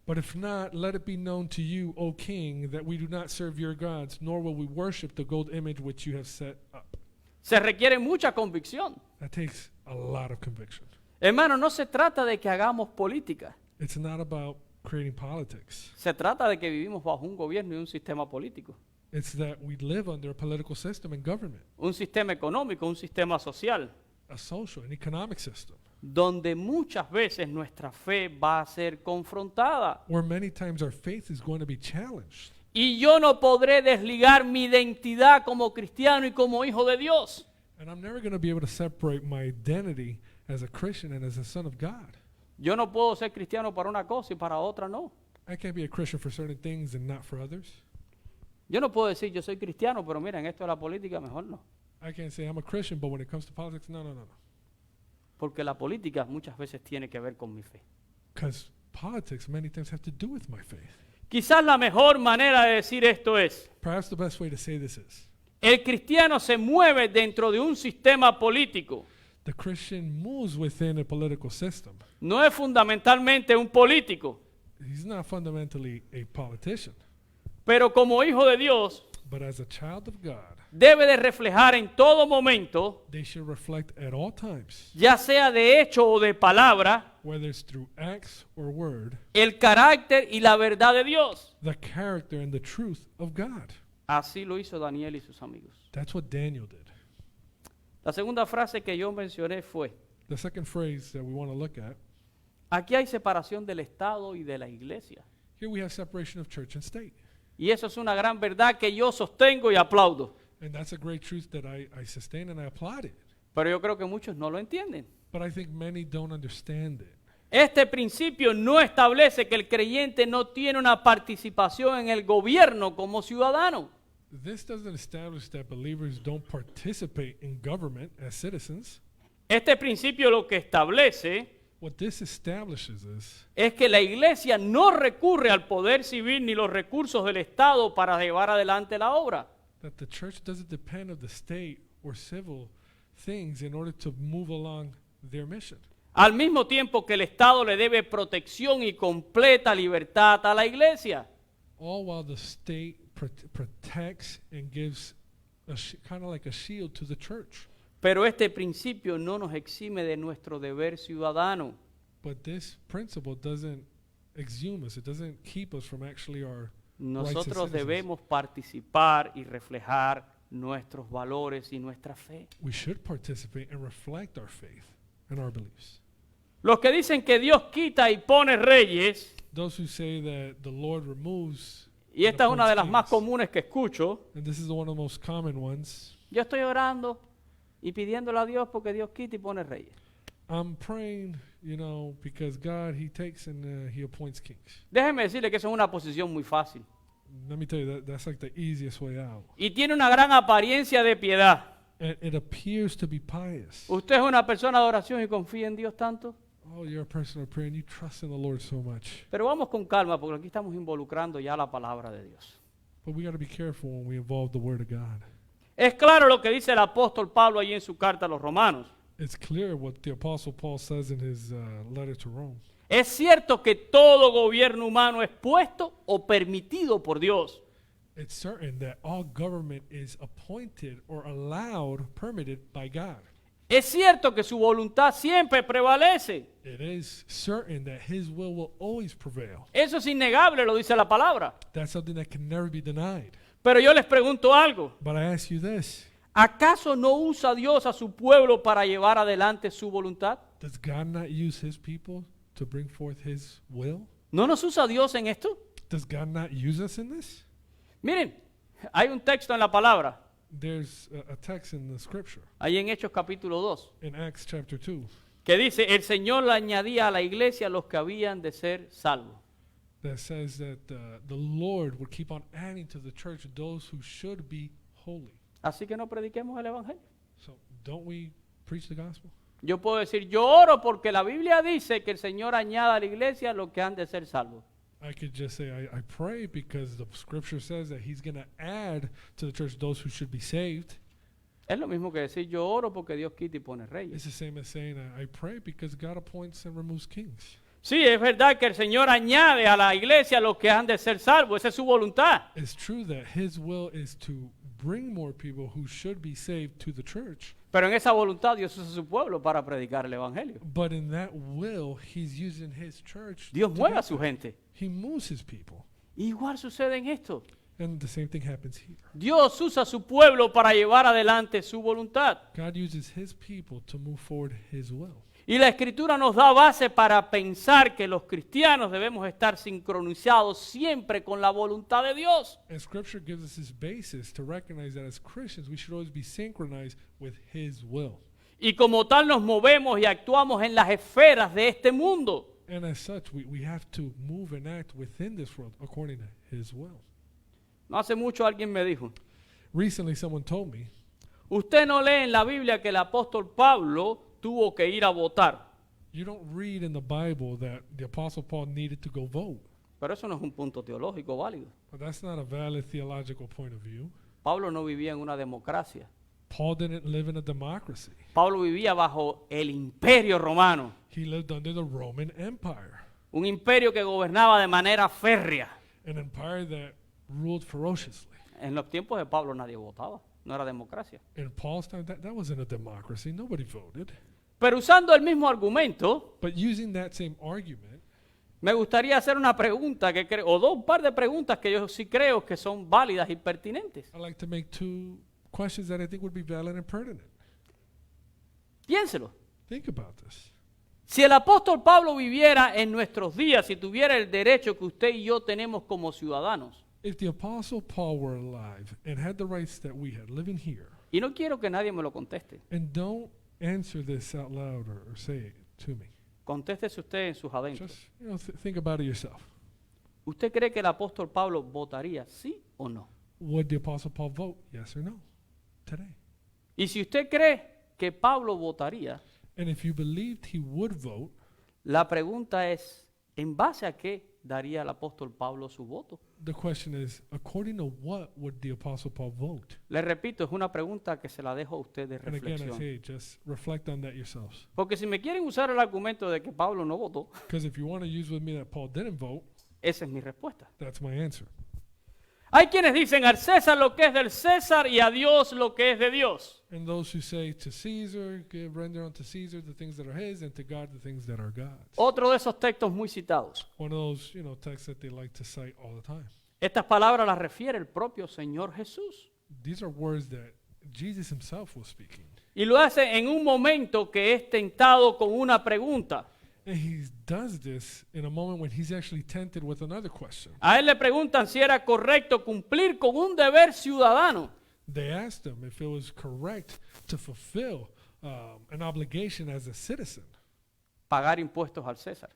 But if not, let it be known to you, O king, that we do not serve your gods, nor will we worship the gold image which you have set up. Se requiere mucha convicción. That takes a lot of conviction. Hermano, no se trata de que hagamos política. It's not about creating politics. Se trata de que vivimos bajo un gobierno y un sistema político. It's that we live under a political system and government, Un sistema económico, un sistema social, a social and economic system, donde muchas veces nuestra fe va a ser confrontada. where many times our faith is going to be challenged. Y yo no podré desligar mi identidad como cristiano y como hijo de Dios. And I'm never going to be able to separate my identity as a Christian and as a son of God. Yo no puedo ser cristiano para una cosa y para otra no. I can't be a Christian for certain things and not for others. Yo no puedo decir yo soy cristiano, pero miren, esto de la política mejor no. I can't say I'm a Christian, but when it comes to politics, no. Porque la política muchas veces tiene que ver con mi fe. Because politics many times have to do with my faith. Quizás la mejor manera de decir esto es, Perhaps the best way to say this is, el cristiano se mueve dentro de un sistema político. the Christian moves within a political system. No es fundamentalmente un político, He's not fundamentally a politician, pero como hijo de Dios but as a child of God, debe de reflejar en todo momento, they should reflect at all times, ya sea de hecho o de palabra, whether it's through acts or word, el carácter y la verdad de Dios. the character and the truth of God. Así lo hizo Daniel y sus amigos. That's what Daniel did. La segunda frase que yo mencioné fue, The second phrase that we want to look at, aquí hay separación del Estado y de la iglesia. here we have separation of church and state. Y eso es una gran verdad que yo sostengo y aplaudo. And that's a great truth that I sustain and I applaud it. Pero yo creo que muchos no lo entienden. But I think many don't understand it. Este principio no establece que el creyente no tiene una participación en el gobierno como ciudadano. This doesn't establish that believers don't participate in government as citizens. Este principio lo que establece What this establishes es que la iglesia no recurre al poder civil ni los recursos del Estado para llevar adelante la obra. that the church doesn't depend on the state or civil things in order to move along their mission. Al mismo tiempo que el Estado le debe protección y completa libertad a la iglesia. All while the state protects and gives kind of like a shield to the church. Pero este principio no nos exime de nuestro deber ciudadano. But this principle doesn't exhume us. It doesn't keep us from actually our rights as Nosotros citizens. debemos participar y reflejar nuestros valores y nuestra fe. We should participate and reflect our faith and our beliefs. Los que dicen que Dios quita y pone reyes, Those who say that the Lord removes y and esta es una de appoints las más kings, comunes que escucho, and this is one of the most common ones. yo estoy orando y pidiéndole a Dios porque Dios quita y pone reyes. I'm praying, because God, He takes and He appoints kings. Déjeme decirle que eso es una posición muy fácil. Let me tell you, that's like the easiest way out. Y tiene una gran apariencia de piedad. And it appears to be pious. ¿Usted es una persona de oración y confía en Dios tanto? Oh, you're a person of prayer and you trust in the Lord so much. Pero vamos con calma porque aquí estamos involucrando ya la palabra de Dios. But we got to be careful when we involve the Word of God. Es claro lo que dice el apóstol Pablo allí en su carta a los romanos. It's clear what the Apostle Paul says in his letter to Rome. Es cierto que todo gobierno humano es puesto o permitido por Dios. It's certain that all government is appointed or allowed, permitted by God. Es cierto que su voluntad siempre prevalece. It is certain that His will always prevail. Eso es innegable, lo dice la palabra. That's something that can never be denied. Pero yo les pregunto algo. But I ask you this. ¿Acaso no usa Dios a su pueblo para llevar adelante su voluntad? Does God not use His people to bring forth His will? ¿No nos usa Dios en esto? Does God not use us in this? Miren, Hay un texto en la palabra, There's a text in the scripture ahí en Hechos capítulo 2, in Acts chapter 2 que dice, el Señor le añadía a la iglesia los que habían de ser salvos. that says that the Lord would keep on adding to the church those who should be holy. Así que no prediquemos el evangelio. So don't we preach the gospel? Yo puedo decir, yo oro porque la Biblia dice que el Señor añada a la iglesia los que han de ser salvos. I could just say I pray because the scripture says that he's going to add to the church those who should be saved. Es lo mismo que decir, yo oro porque Dios quita y pone reyes. It's the same as saying I pray because God appoints and removes kings. Sí, es verdad que el Señor añade a la iglesia los que han de ser salvos. Esa es su voluntad. It's true that his will is to bring more people who should be saved to the church. Pero en esa voluntad Dios usa su pueblo para predicar el evangelio. But in that will, he's using his church. Dios to mueve do a su that. gente. He moves his people. Igual sucede en esto. And the same thing happens here. Dios usa a su pueblo para llevar adelante su voluntad. God uses his people to move forward his will. Y la Escritura nos da base para pensar que los cristianos debemos estar sincronizados siempre con la voluntad de Dios. And scripture gives us this basis to recognize that as Christians, we should always be synchronized with his will. Y como tal nos movemos y actuamos en las esferas de este mundo. And as such, we have to move and act within this world according to his will. No hace mucho alguien me dijo, Recently, someone told me, usted no lee en la Biblia que el apóstol Pablo tuvo que ir a votar. you don't read in the Bible that the Apostle Paul needed to go vote. Pero eso no es un punto teológico válido. But that's not a valid theological point of view. Pablo no vivía en una democracia. Paul didn't live in a democracy. Pablo vivía bajo el imperio romano, He lived under the Roman Empire, un imperio que gobernaba de manera férrea. an empire that ruled ferociously. En los tiempos de Pablo nadie votaba, no era democracia. In Paul's time, that wasn't a democracy. Nobody voted. Pero usando el mismo argumento, But using that same argument, me gustaría hacer una pregunta que creo, o un par de preguntas que yo sí creo que son válidas y pertinentes. I'd like to make two questions that I think would be valid and pertinent. Piénselo. Think about this. Si el apóstol Pablo viviera en nuestros días y tuviera el derecho que usted y yo tenemos como ciudadanos, If the Apostle Paul were alive and had the rights that we had living here, y no quiero que nadie me lo conteste, and don't answer this out loud or say it to me. contéstese usted en sus adentros. Just, think about it yourself. ¿Usted cree que el apóstol Pablo votaría sí o no? Would the Apostle Paul vote, yes or no, today? Y si usted cree que Pablo votaría, And if you believed he would vote, la pregunta es, ¿en base a qué daría el apóstol Pablo su voto? the question is, according to what would the Apostle Paul vote? Le repito, es una pregunta que se la dejo a usted de And again, I reflexión. say, just reflect on that yourselves. Porque si me quieren usar el argumento de que Pablo no votó, Because if you want to use with me that Paul didn't vote, esa es mi respuesta. that's my answer. Hay quienes dicen al César lo que es del César y a Dios lo que es de Dios. And those who say to Caesar, render unto Caesar the things that are his, and to God the things that are God's. Otro de esos textos muy citados. One of those, texts that they like to cite all the time. Estas palabras las refiere el propio Señor Jesús. These are words that Jesus himself was speaking. Y lo hace en un momento que es tentado con una pregunta. And he does this in a moment when he's actually tempted with another question. A él le preguntan si era correcto cumplir con un deber ciudadano. They asked him if it was correct to fulfill an obligation as a citizen. Pagar impuestos al César.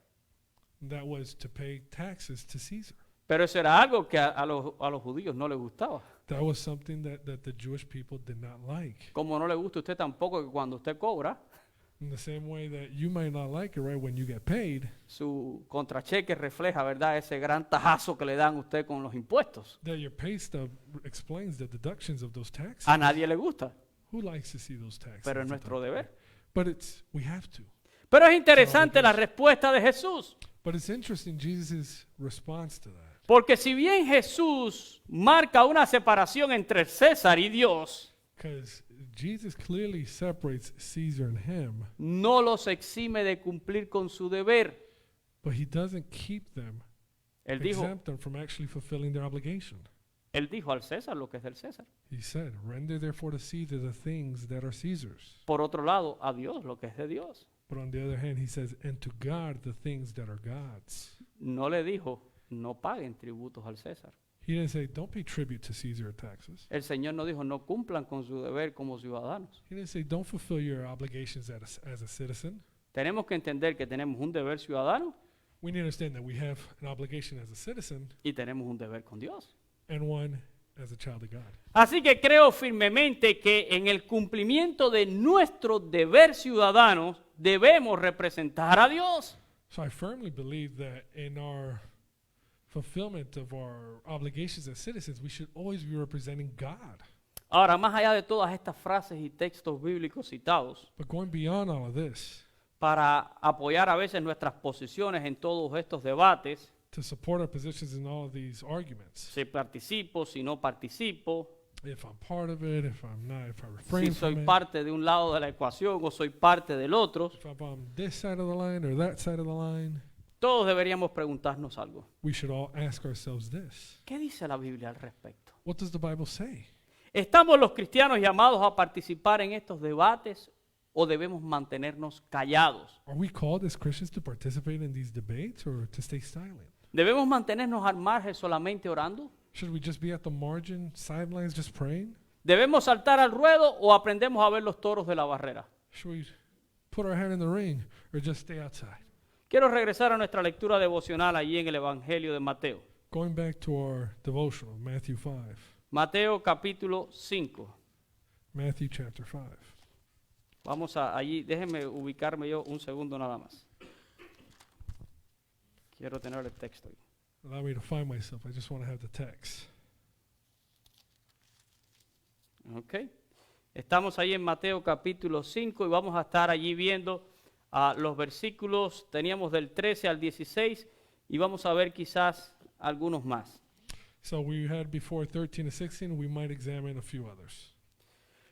That was to pay taxes to Caesar. Pero eso era algo que a los judíos no les gustaba. That was something that the Jewish people did not like. Como no le gusta a usted tampoco que cuando usted cobra, In the same way that you might not like it, right, when you get paid, su contracheque refleja, ¿verdad?, ese gran tajazo que le dan a usted con los impuestos. that your pay stub explains the deductions of those taxes. A nadie le gusta, Who likes to see those taxes? pero es nuestro deber. But we have to. Pero es interesante la respuesta de Jesús, But it's interesting Jesus' response to that. porque si bien Jesús marca una separación entre César y Dios, Because Jesus clearly separates Caesar and him, no los exime de cumplir con su deber. but he doesn't keep them, Él dijo exempt them from actually fulfilling their obligation. al César lo que es del César. He said, render therefore to Caesar the things that are Caesar's. Por otro lado, a Dios lo que es de Dios. But on the other hand, he says, and to God the things that are God's. No le dijo, no paguen tributos al César. He didn't say, don't pay tribute to Caesar or taxes. El Señor no dijo, no cumplan con su deber como ciudadanos. He didn't say, don't fulfill your obligations as a citizen. Tenemos que entender que tenemos un deber ciudadano We need to understand that we have an obligation as a citizen y tenemos un deber con Dios. and one as a child of God. Así que creo firmemente que en el cumplimiento de nuestro deber ciudadano debemos representar a Dios. So I firmly believe that in our fulfillment of our obligations as citizens, we should always be representing God. Ahora, más allá de todas estas frases y textos bíblicos citados, But going beyond all of this, para apoyar a veces nuestras posiciones en todos estos debates, to support our positions in all of these arguments, si participo, si no participo, if I'm part of it, if I'm not, if I si refrain soy from it, parte de un lado de la ecuación o soy parte del otro, if I'm on this side of the line or that side of the line, todos deberíamos preguntarnos algo. we should all ask ourselves this. ¿Qué dice la Biblia al respecto? What does the Bible say? ¿Estamos los cristianos llamados a participar en estos debates o debemos mantenernos callados? Are we called as Christians to participate in these debates or to stay silent? ¿Debemos mantenernos al margen solamente orando? Should we just be at the margin, sidelines, just praying? ¿Debemos saltar al ruedo o aprendemos a ver los toros de la barrera? Should we put our hand in the ring or just stay outside? Quiero regresar a nuestra lectura devocional allí en el Evangelio de Mateo. Going back to our devotional, Matthew 5. Mateo capítulo 5. Matthew chapter 5. Vamos a allí, déjenme ubicarme yo un segundo nada más. Quiero tener el texto ahí. Allow me to find myself. I just want to have the text. Ok. Estamos ahí en Mateo capítulo 5 y vamos a estar allí viendo los versículos, teníamos del 13 al 16 y vamos a ver quizás algunos más. So we had before 13 to 16. We might examine a few others.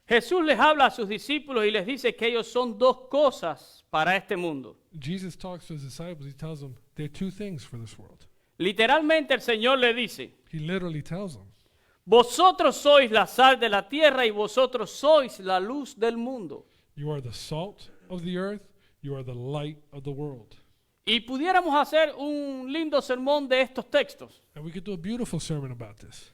Jesús les habla a sus discípulos y les dice que ellos son dos cosas para este mundo. Jesus talks to his disciples. He tells them there are two things for this world. Literalmente el Señor le dice, He literally tells them, vosotros sois la sal de la tierra y vosotros sois la luz del mundo. you are the salt of the earth. You are the light of the world. Y pudiéramos hacer un lindo sermón de estos textos, And we could do a beautiful sermon about this.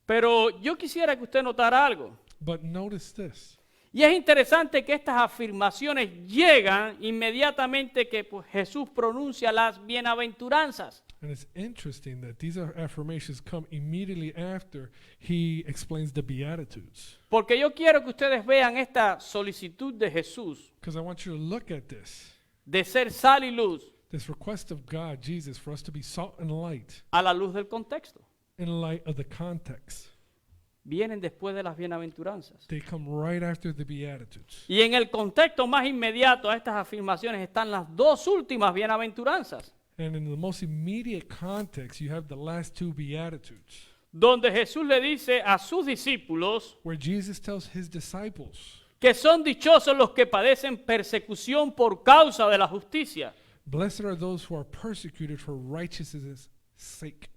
pero yo quisiera que usted notara algo. But notice this. Y es interesante que estas afirmaciones llegan inmediatamente que pues, Jesús pronuncia las bienaventuranzas. And it's interesting that these affirmations come immediately after he explains the Beatitudes. Porque yo quiero que ustedes vean esta solicitud de Jesús Because I want you to look at this. de ser sal y luz This request of God, Jesus, for us to be salt and light a la luz del contexto. in light of the context. Vienen después de las bienaventuranzas. They come right after the Beatitudes. Y en el contexto más inmediato a estas afirmaciones están las dos últimas bienaventuranzas, And in the most immediate context, you have the last two Beatitudes, donde Jesús le dice a sus discípulos where Jesus tells his disciples, que son dichosos los que padecen persecución por causa de la justicia, blessed are those who are persecuted for righteousness' sake.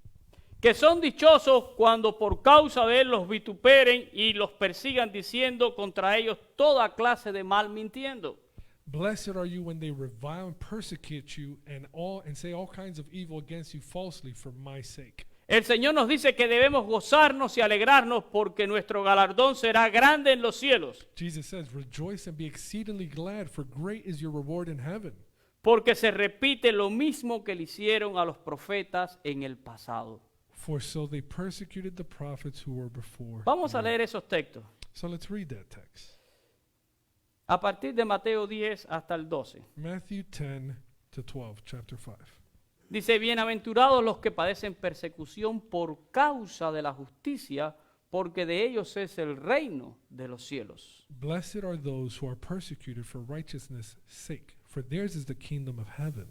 que son dichosos cuando por causa de él los vituperen y los persigan diciendo contra ellos toda clase de mal mintiendo. Blessed are you when they revile and persecute you and say all kinds of evil against you falsely for my sake. El Señor nos dice que debemos gozarnos y alegrarnos porque nuestro galardón será grande en los cielos, Jesus says, rejoice and be exceedingly glad, for great is your reward in heaven. porque se repite lo mismo que le hicieron a los profetas en el pasado. For so they persecuted the prophets who were before. Vamos a you. leer esos textos. So let's read that text. A partir de Mateo 10 hasta el 12. Matthew 10 to 12, chapter 5. Dice, bienaventurados los que padecen persecución por causa de la justicia, porque de ellos es el reino de los cielos. Blessed are those who are persecuted for righteousness' sake, for theirs is the kingdom of heaven.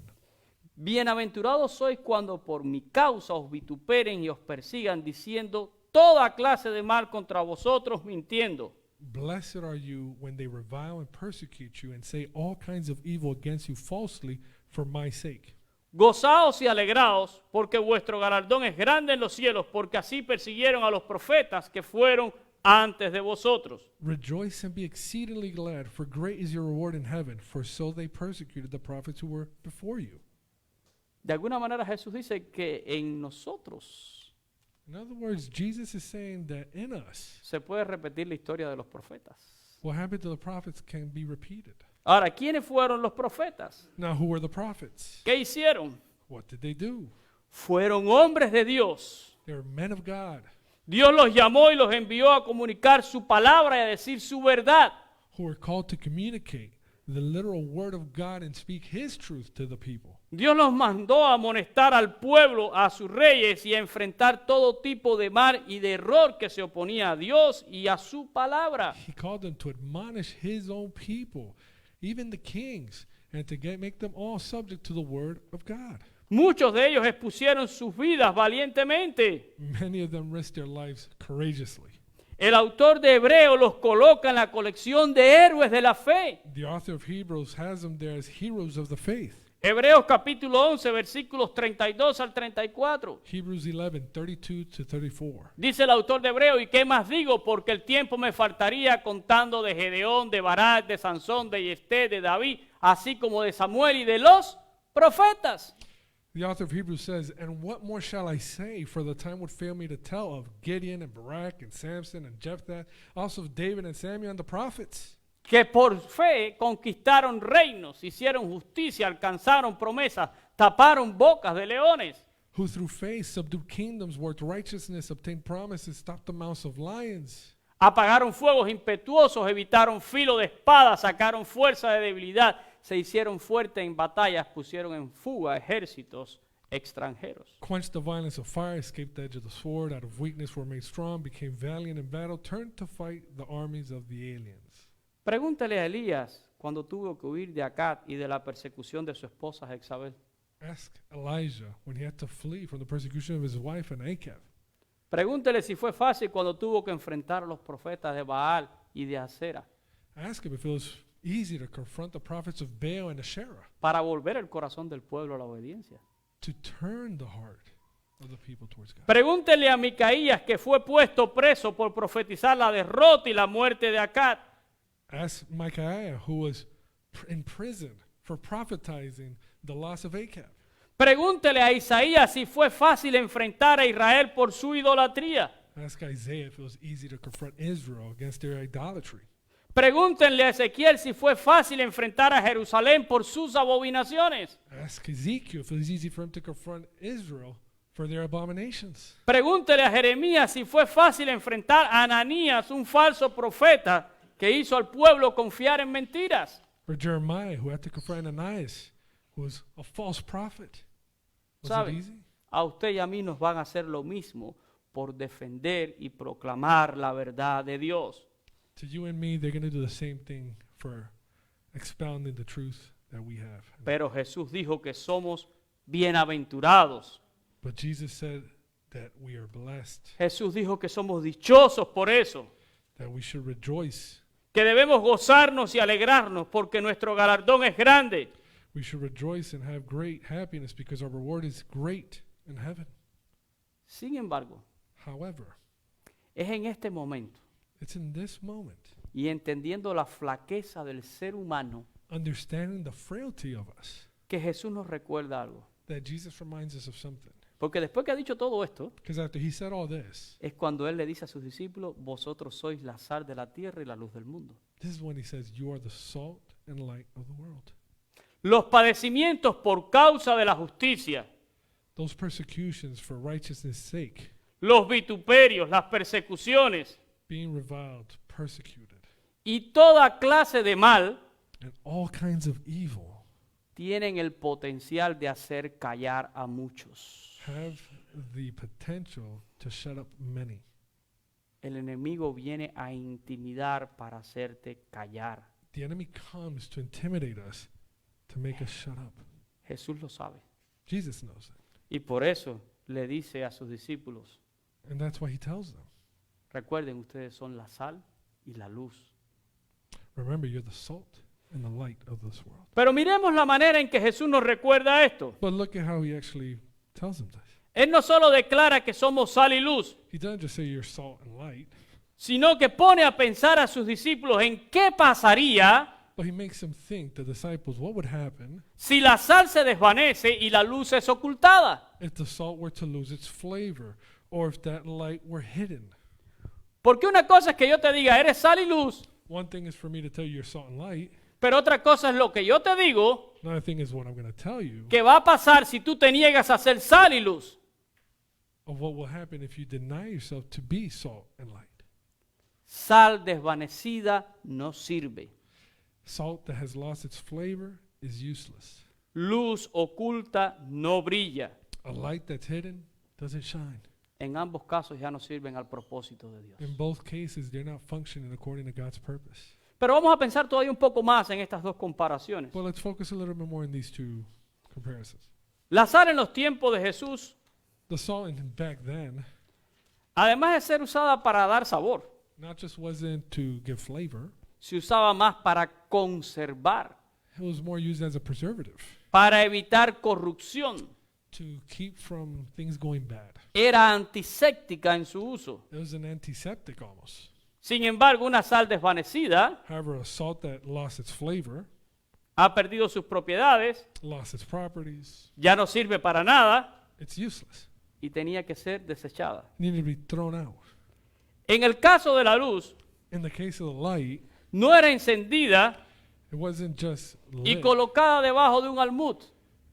Bienaventurados sois cuando por mi causa os vituperen y os persigan, diciendo toda clase de mal contra vosotros, mintiendo. Blessed are you when they revile and persecute you and say all kinds of evil against you falsely for my sake. Gozaos y alegraos, porque vuestro galardón es grande en los cielos, porque así persiguieron a los profetas que fueron antes de vosotros. Rejoice and be exceedingly glad, for great is your reward in heaven, for so they persecuted the prophets who were before you. De alguna manera Jesús dice que en nosotros In other words, Jesus is saying that in us, se puede repetir la historia de los profetas. what happened to the prophets can be repeated. Ahora, ¿quiénes fueron los profetas? Now, who were the prophets? ¿Qué hicieron? What did they do? Fueron hombres de Dios. They were men of God Dios los llamó y los envió a comunicar su palabra y a decir su verdad. who were called to communicate the literal word of God and speak his truth to the people. Dios los mandó a amonestar al pueblo, a sus reyes y a enfrentar todo tipo de mal y de error que se oponía a Dios y a su palabra. He called them to admonish his own people, even the kings, and to make them all subject to the word of God. Muchos de ellos expusieron sus vidas valientemente. Many of them risked their lives courageously. El autor de Hebreos los coloca en la colección de héroes de la fe. The author of Hebrews has them there as heroes of the faith. Hebreos capítulo 11, versículos 32 al 34. Hebrews 11, 32 to 34. Dice el autor de Hebreos, ¿y qué más digo? Porque el tiempo me faltaría contando de Gedeón, de Barak, de Sansón, de Yefté, de David, así como de Samuel y de los profetas. The author of Hebrews says, "And what more shall I say? For the time would fail me to tell of Gideon and Barak and Samson and Jephthah, also of David and Samuel and the prophets, Que por fe conquistaron reinos, hicieron justicia, alcanzaron promesas, taparon bocas de leones. who through faith subdued kingdoms, worked righteousness, obtained promises, stopped the mouths of lions, Apagaron fuegos impetuosos, evitaron filo de espada, sacaron fuerza de debilidad, se hicieron fuertes en batallas, pusieron en fuga ejércitos extranjeros. quenched the violence of fire, escaped the edge of the sword, out of weakness were made strong, became valiant in battle, turned to fight the armies of the aliens." Pregúntele a Elías cuando tuvo que huir de Acab y de la persecución de su esposa Jezabel. Ask Elijah when he had to flee from the persecution of his wife and Achab. Pregúntele si fue fácil cuando tuvo que enfrentar a los profetas de Baal y de Acera Ask him if it was easy to confront the prophets of Baal and Asherah, para volver el corazón del pueblo a la obediencia. to turn the heart of the people towards God. Pregúntele a Micaías que fue puesto preso por profetizar la derrota y la muerte de Acab. Ask Micaiah, who was in prison for prophetizing the loss of Achab. Pregúntele a Isaías si fue fácil enfrentar a Israel por su idolatría. Ask Isaiah if it was easy to confront Israel against their idolatry. Pregúntenle a Ezequiel si fue fácil enfrentar a Jerusalén por sus abominaciones. Ask Ezekiel if it was easy for him to confront Israel for their abominations. Pregúntele a Jeremías si fue fácil enfrentar a Ananías, un falso profeta que hizo al pueblo confiar en mentiras. Or Jeremiah, who had to confront Ananias, who was a false prophet. Was it ¿Sabe? easy? A usted y a mí nos van a hacer lo mismo por defender y proclamar la verdad de Dios. To you and me, they're going to do the same thing for expounding the truth that we have. Pero Jesús dijo que somos bienaventurados. But Jesus said that we are blessed, Jesús dijo que somos dichosos por eso, that we should rejoice. que debemos gozarnos y alegrarnos porque nuestro galardón es grande. We should rejoice and have great happiness because our reward is great in heaven. Sin embargo, However, es en este momento it's in this moment, y entendiendo la flaqueza del ser humano understanding the frailty of us, que Jesús nos recuerda algo. that Jesus reminds us of something. Porque después que ha dicho todo esto, Because after he said all this, es cuando Él le dice a sus discípulos, vosotros sois la sal de la tierra y la luz del mundo. this is when he says, "You are the salt and light of the world." Los padecimientos por causa de la justicia, Those persecutions for righteousness' sake, los vituperios, las persecuciones being reviled, persecuted, y toda clase de mal and all kinds of evil tienen el potencial de hacer callar a muchos. have the potential to shut up many. El enemigo viene a intimidar para hacerte callar. The enemy comes to intimidate us, to make us shut up. Jesús lo sabe. Jesus knows it. Y por eso le dice a sus discípulos, And that's why he tells them, recuerden, ustedes son la sal y la luz. remember, you're the salt and the light of this world. Pero miremos la manera en que Jesús nos recuerda esto. But look at how he actually tells them this. Él no solo declara que somos sal y luz, He doesn't just say you're salt and light, sino que pone a pensar a sus discípulos en qué pasaría but he makes them think, the disciples, what would happen si la sal se desvanece y la luz es ocultada. if the salt were to lose its flavor, or if that light were hidden. Porque una cosa es que yo te diga, eres sal y luz, One thing is for me to tell you you're salt and light. pero otra cosa es lo que yo te digo Another thing is what I'm going to tell you que va a pasar si tú te niegas a ser sal y luz. of what will happen if you deny yourself to be salt and light. Sal desvanecida no sirve. Salt that has lost its flavor is useless. Luz oculta no brilla. A light that's hidden doesn't shine. En ambos casos ya no sirven al propósito de Dios. In both cases, they're not functioning according to God's purpose. Pero vamos a pensar todavía un poco más en estas dos comparaciones. But let's focus a little bit more on these two comparisons. La sal en los tiempos de Jesús, The salt back then además de ser usada para dar sabor, not just wasn't to give flavor, se usaba más para conservar, it was more used as a preservative para evitar corrupción. to keep from things going bad. Era antiséptica en su uso. It was an antiseptic almost. Sin embargo, una sal desvanecida However, a salt that lost its flavor, ha perdido sus propiedades, lost its properties, ya no sirve para nada it's useless. y tenía que ser desechada. It needed to be thrown out. En el caso de la luz, In the case of the light, no era encendida it wasn't just y lit colocada debajo de un almud,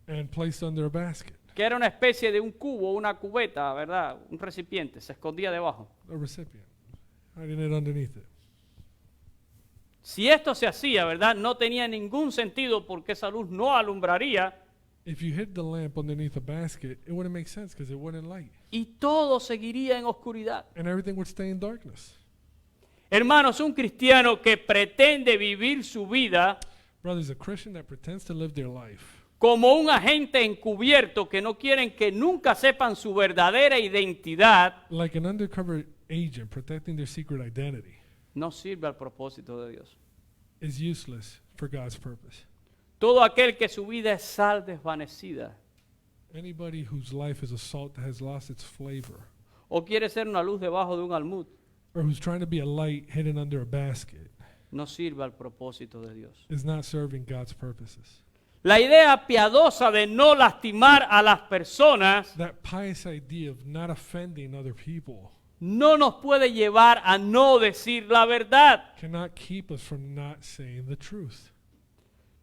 and placed under a basket, que era una especie de un cubo, una cubeta, ¿verdad? Un recipiente, se escondía debajo. a recipient, hiding it underneath it. Si esto se hacía, ¿verdad? No tenía ningún sentido porque esa luz no alumbraría If you hid the lamp underneath a basket, it wouldn't make sense because it wouldn't light. y todo seguiría en oscuridad. And everything would stay in darkness. Hermanos, un cristiano que pretende vivir su vida Brothers, a Christian that pretends to live their life como un agente encubierto que no quieren que nunca sepan su verdadera identidad, like an undercover agent protecting their secret identity no sirve al propósito de Dios. is useless for God's purpose. Todo aquel que su vida es sal desvanecida Anybody whose life is a salt that has lost its flavor, o quiere ser una luz debajo de un almud, or who's trying to be a light hidden under a basket, no sirve al propósito de Dios. is not serving God's purposes. La idea piadosa de no lastimar a las personas That pious idea of not offending other people no nos puede llevar a no decir la verdad. cannot keep us from not saying the truth.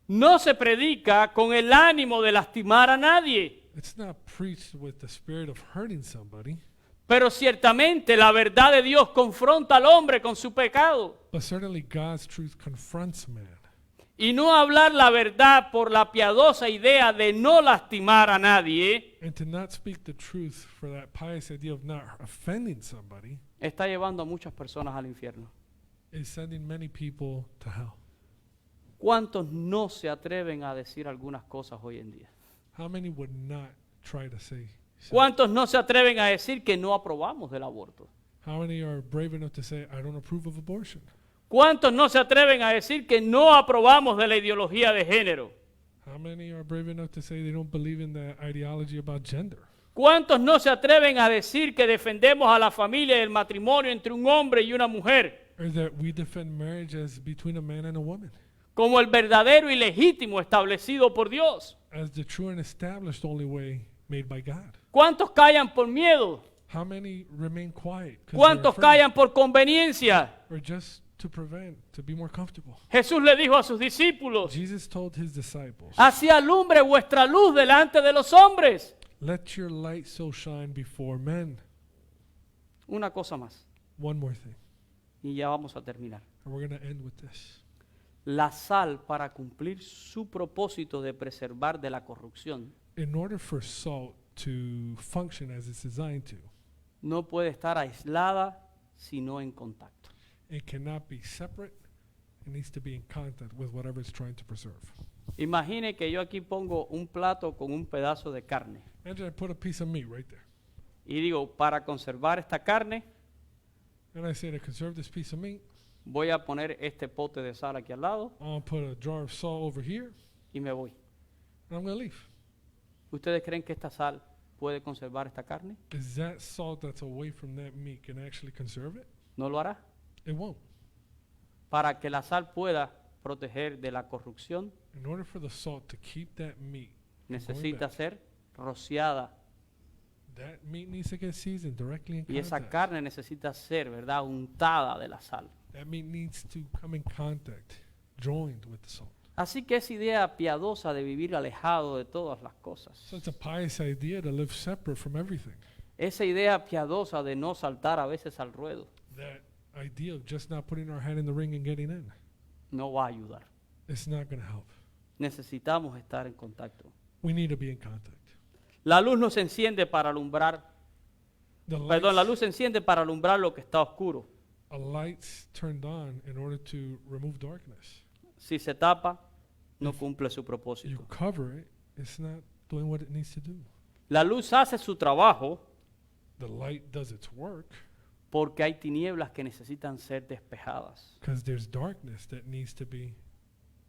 No se predica con el ánimo de lastimar a nadie, It's not preached with the spirit of hurting somebody, pero ciertamente la verdad de Dios confronta al hombre con su pecado. but certainly God's truth confronts man. Y no hablar la verdad por la piadosa idea de no lastimar a nadie And to not speak the truth for that pious idea of not offending somebody está llevando a muchas personas al infierno. is sending many people to hell. ¿Cuántos no se atreven a decir algunas cosas hoy en día? How many would not try to say so? ¿Cuántos no se atreven a decir que no aprobamos del aborto? How many are brave enough to say, I don't approve of abortion? ¿Cuántos no se atreven a decir que no aprobamos de la ideología de género? How many are brave enough to say they don't believe in the ideology about gender? ¿Cuántos no se atreven a decir que defendemos a la familia y el matrimonio entre un hombre y una mujer Or that we defend marriage as between a man and a woman, como el verdadero y legítimo establecido por Dios? as the true and established only way made by God? ¿Cuántos callan por miedo? How many remain quiet 'cause they're ¿Cuántos afraid? callan por conveniencia? Or just to prevent, to be more comfortable? Jesús le dijo a sus discípulos, Jesus told his disciples, así alumbre vuestra luz delante de los hombres. let your light so shine before men. Una cosa más, One more thing, y ya vamos a terminar. and we're going to end with this. La sal, para cumplir su propósito de preservar de la corrupción, In order for salt to function as it's designed to, no puede estar aislada sino en contacto. it cannot be separate. It needs to be in contact with whatever it's trying to preserve. Imagine que yo aquí pongo un plato con un pedazo de carne And I put a piece of meat right there. y digo, para conservar esta carne, And I say to conserve this piece of meat, voy a poner este pote de sal aquí al lado I'll put a jar of salt over here, y me voy. and I'm going to leave. ¿Ustedes creen que esta sal puede conservar esta carne? Is that salt that's away from that meat can actually conserve it? No lo hará. It won't. Para que la sal pueda proteger de la corrupción, In order for the salt to keep that meat from going necesita bad, ser rociada That meat needs to get seasoned directly in Y esa contact. carne necesita ser, ¿verdad?, untada de la sal. That meat needs to come in contact, joined with the salt. Así que esa idea piadosa de vivir alejado de todas las cosas, So it's a pious idea to live separate from everything. esa idea piadosa de no saltar a veces al ruedo, That idea of just not putting our hand in the ring and getting in, no va a ayudar. it's not going to help. Necesitamos estar en contacto. We need to be in contact. La luz no se enciende para alumbrar, The perdón, la lights, luz se enciende para alumbrar lo que está oscuro. a light's turned on in order to remove darkness. Si se tapa, no cumple su You propósito. cover it, it's not doing what it needs to do. La luz hace su trabajo The light does its work porque hay tinieblas que necesitan ser despejadas. because there's darkness that needs to be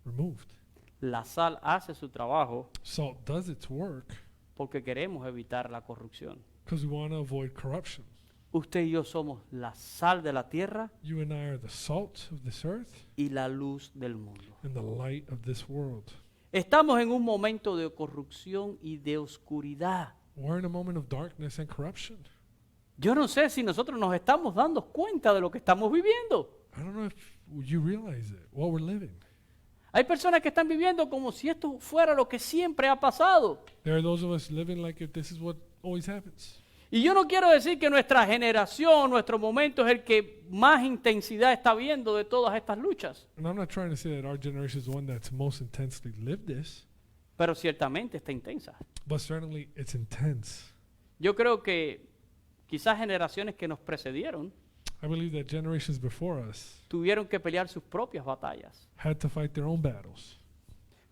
removed. La sal hace su trabajo Salt does its work porque queremos evitar la corrupción. because we want to avoid corruption. Usted y yo somos la sal de la tierra You and I are the salt of this earth y la luz del mundo. and the light of this world. Estamos en un momento de corrupción y de oscuridad. We're in a moment of darkness and corruption. Yo no sé si nosotros nos estamos dando cuenta de lo que estamos viviendo. I don't know if you realize it, what we're living. Hay personas que están viviendo como si esto fuera lo que siempre ha pasado. There are those of us living like if this is what always happens. Y yo no quiero decir que nuestra generación, nuestro momento es el que más intensidad está viendo de todas estas luchas, And I'm not trying to say that our generation is the one that's most intensely lived this, pero ciertamente está intensa. but certainly it's intense. Yo creo que quizás generaciones que nos precedieron I believe that generations before us tuvieron que pelear sus propias batallas, had to fight their own battles.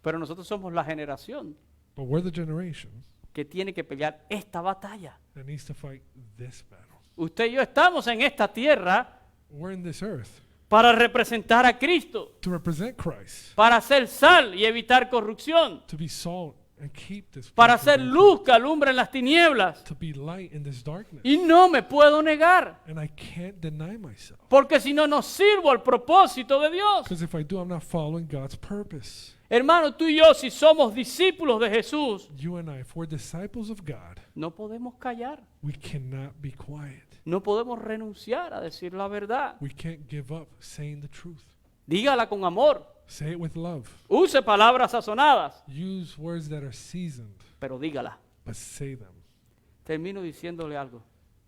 pero nosotros somos la generación But we're the generation que tiene que pelear esta batalla. that needs to fight this battle. Usted y yo estamos en esta tierra We're in this earth para representar a Cristo, to represent Christ, para ser sal y evitar corrupción, to be salt and keep this para place ser from luz que alumbre en las tinieblas. to be light in this darkness. Y no me puedo negar, And I can't deny myself. porque si no, no sirvo al propósito de Dios. Because if I do, I'm not following God's purpose. Hermano, tú y yo, si somos discípulos de Jesús, You and I, if we're disciples of God, no podemos callar, we cannot be quiet. no podemos renunciar a decir la verdad. We can't give up saying the truth. Dígala con amor, Say it with love. use palabras sazonadas, Use words that are seasoned, pero dígala. but say them. Termino diciéndole algo.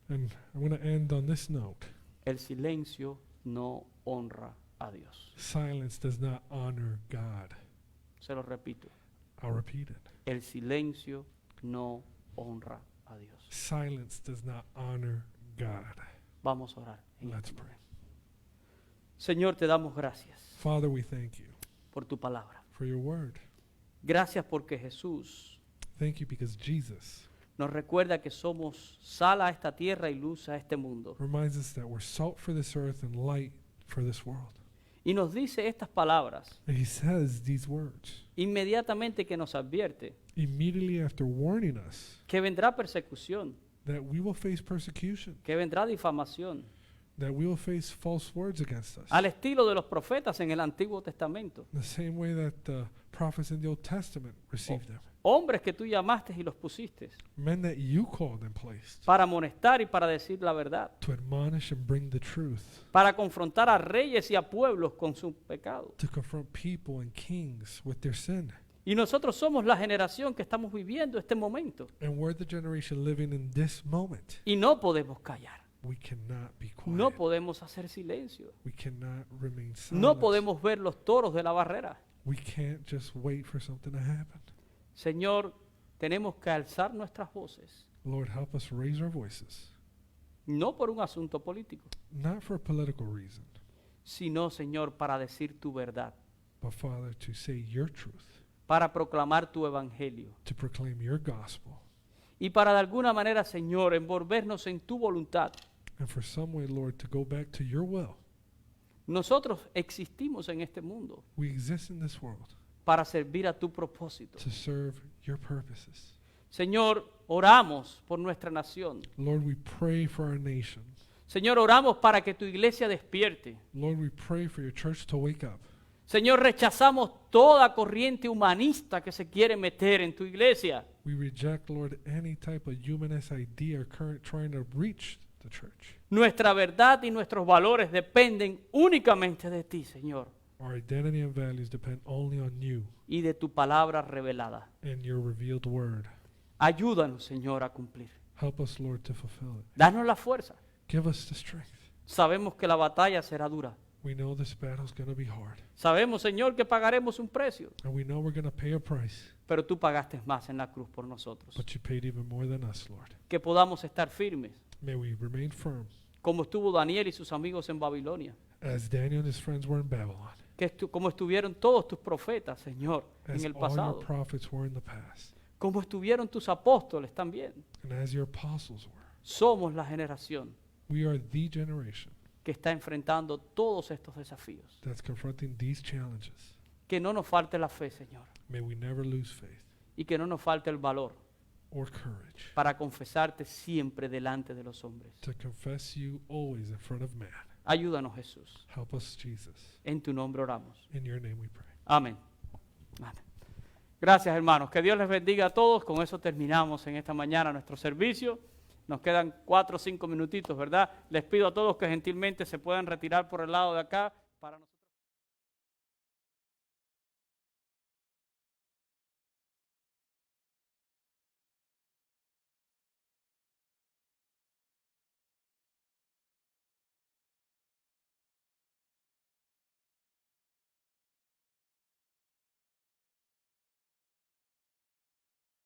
And I'm going to end on this note. El silencio no honra a Dios. Silence does not honor God. Se lo repito. I'll repeat it. El silencio no honra a Dios. Silence does not honor God. Vamos a orar. en Let's este pray. momento. Señor, te damos gracias Father, we thank you por tu palabra. for your word. Gracias porque Jesús Thank you because Jesus nos recuerda que somos sal a esta tierra y luz a este mundo. reminds us that we're salt for this earth and light for this world. Y nos dice estas palabras And he says these words inmediatamente que nos advierte immediately after warning us que vendrá persecución, that we will face persecution, que vendrá difamación, that we will face false words against us. al estilo de los profetas en el Antiguo Testamento. The same way that the prophets in the Old Testament received them. Hombres que tú llamaste y los pusiste Men that you called and placed para amonestar y para decir la verdad, to admonish and bring the truth, para confrontar a reyes y a pueblos con su pecado. to confront people and kings with their sin. Y nosotros somos la generación que estamos viviendo este momento And we're the generation living in this moment. y no podemos callar, We cannot be quiet. no podemos hacer silencio, We cannot remain silent. no podemos ver los toros de la barrera. We can't just wait for something to happen. Señor, tenemos que alzar nuestras voces, Lord, help us raise our voices, no por un asunto político, not for a political reason, sino, Señor, para decir tu verdad, but Father, to say your truth, para proclamar tu evangelio to proclaim your gospel, y para de alguna manera, Señor, envolvernos en tu voluntad. and for some way, Lord, to go back to your will. Nosotros existimos en este mundo We exist in this world para servir a tu propósito. to serve your purposes. Señor, oramos por nuestra nación. Lord, we pray for our nation. Señor, oramos para que tu iglesia despierte. Lord, we pray for your church to wake up. Señor, rechazamos toda corriente humanista que se quiere meter en tu iglesia. We reject, Lord, any type of humanist idea or current trying to reach the church. Nuestra verdad y nuestros valores dependen únicamente de ti, Señor, Our identity and values depend only on you y de tu palabra revelada. and your revealed word. Ayúdanos, Señor, a cumplir. Help us, Lord, to fulfill it. Danos la fuerza. Give us the strength. Sabemos que la batalla será dura. We know this battle's going to be hard. Sabemos, Señor, que pagaremos un precio, And we know we're going to pay a price. pero tú pagaste más en la cruz por nosotros. But you paid even more than us, Lord. Que podamos estar firmes, May we remain firm como estuvo Daniel y sus amigos en Babilonia. as Daniel and his friends were in Babylon. Como estuvieron todos tus profetas, Señor, As en el all your pasado. prophets were in the past. Como estuvieron tus apóstoles también. And as your apostles were. Somos la generación We are the generation que está enfrentando todos estos desafíos. that's confronting these challenges. Que no nos falte la fe, Señor, May we never lose faith y que no nos falte el valor or courage para confesarte siempre delante de los hombres. to confess you always in front of man. Ayúdanos, Jesús. Help us, Jesus. En tu nombre oramos. In your name we pray. Amén. Amén. Gracias, hermanos. Que Dios les bendiga a todos. Con eso terminamos en esta mañana nuestro servicio. Nos quedan 4 o 5 minutitos, ¿verdad? Les pido a todos que gentilmente se puedan retirar por el lado de acá para nosotros.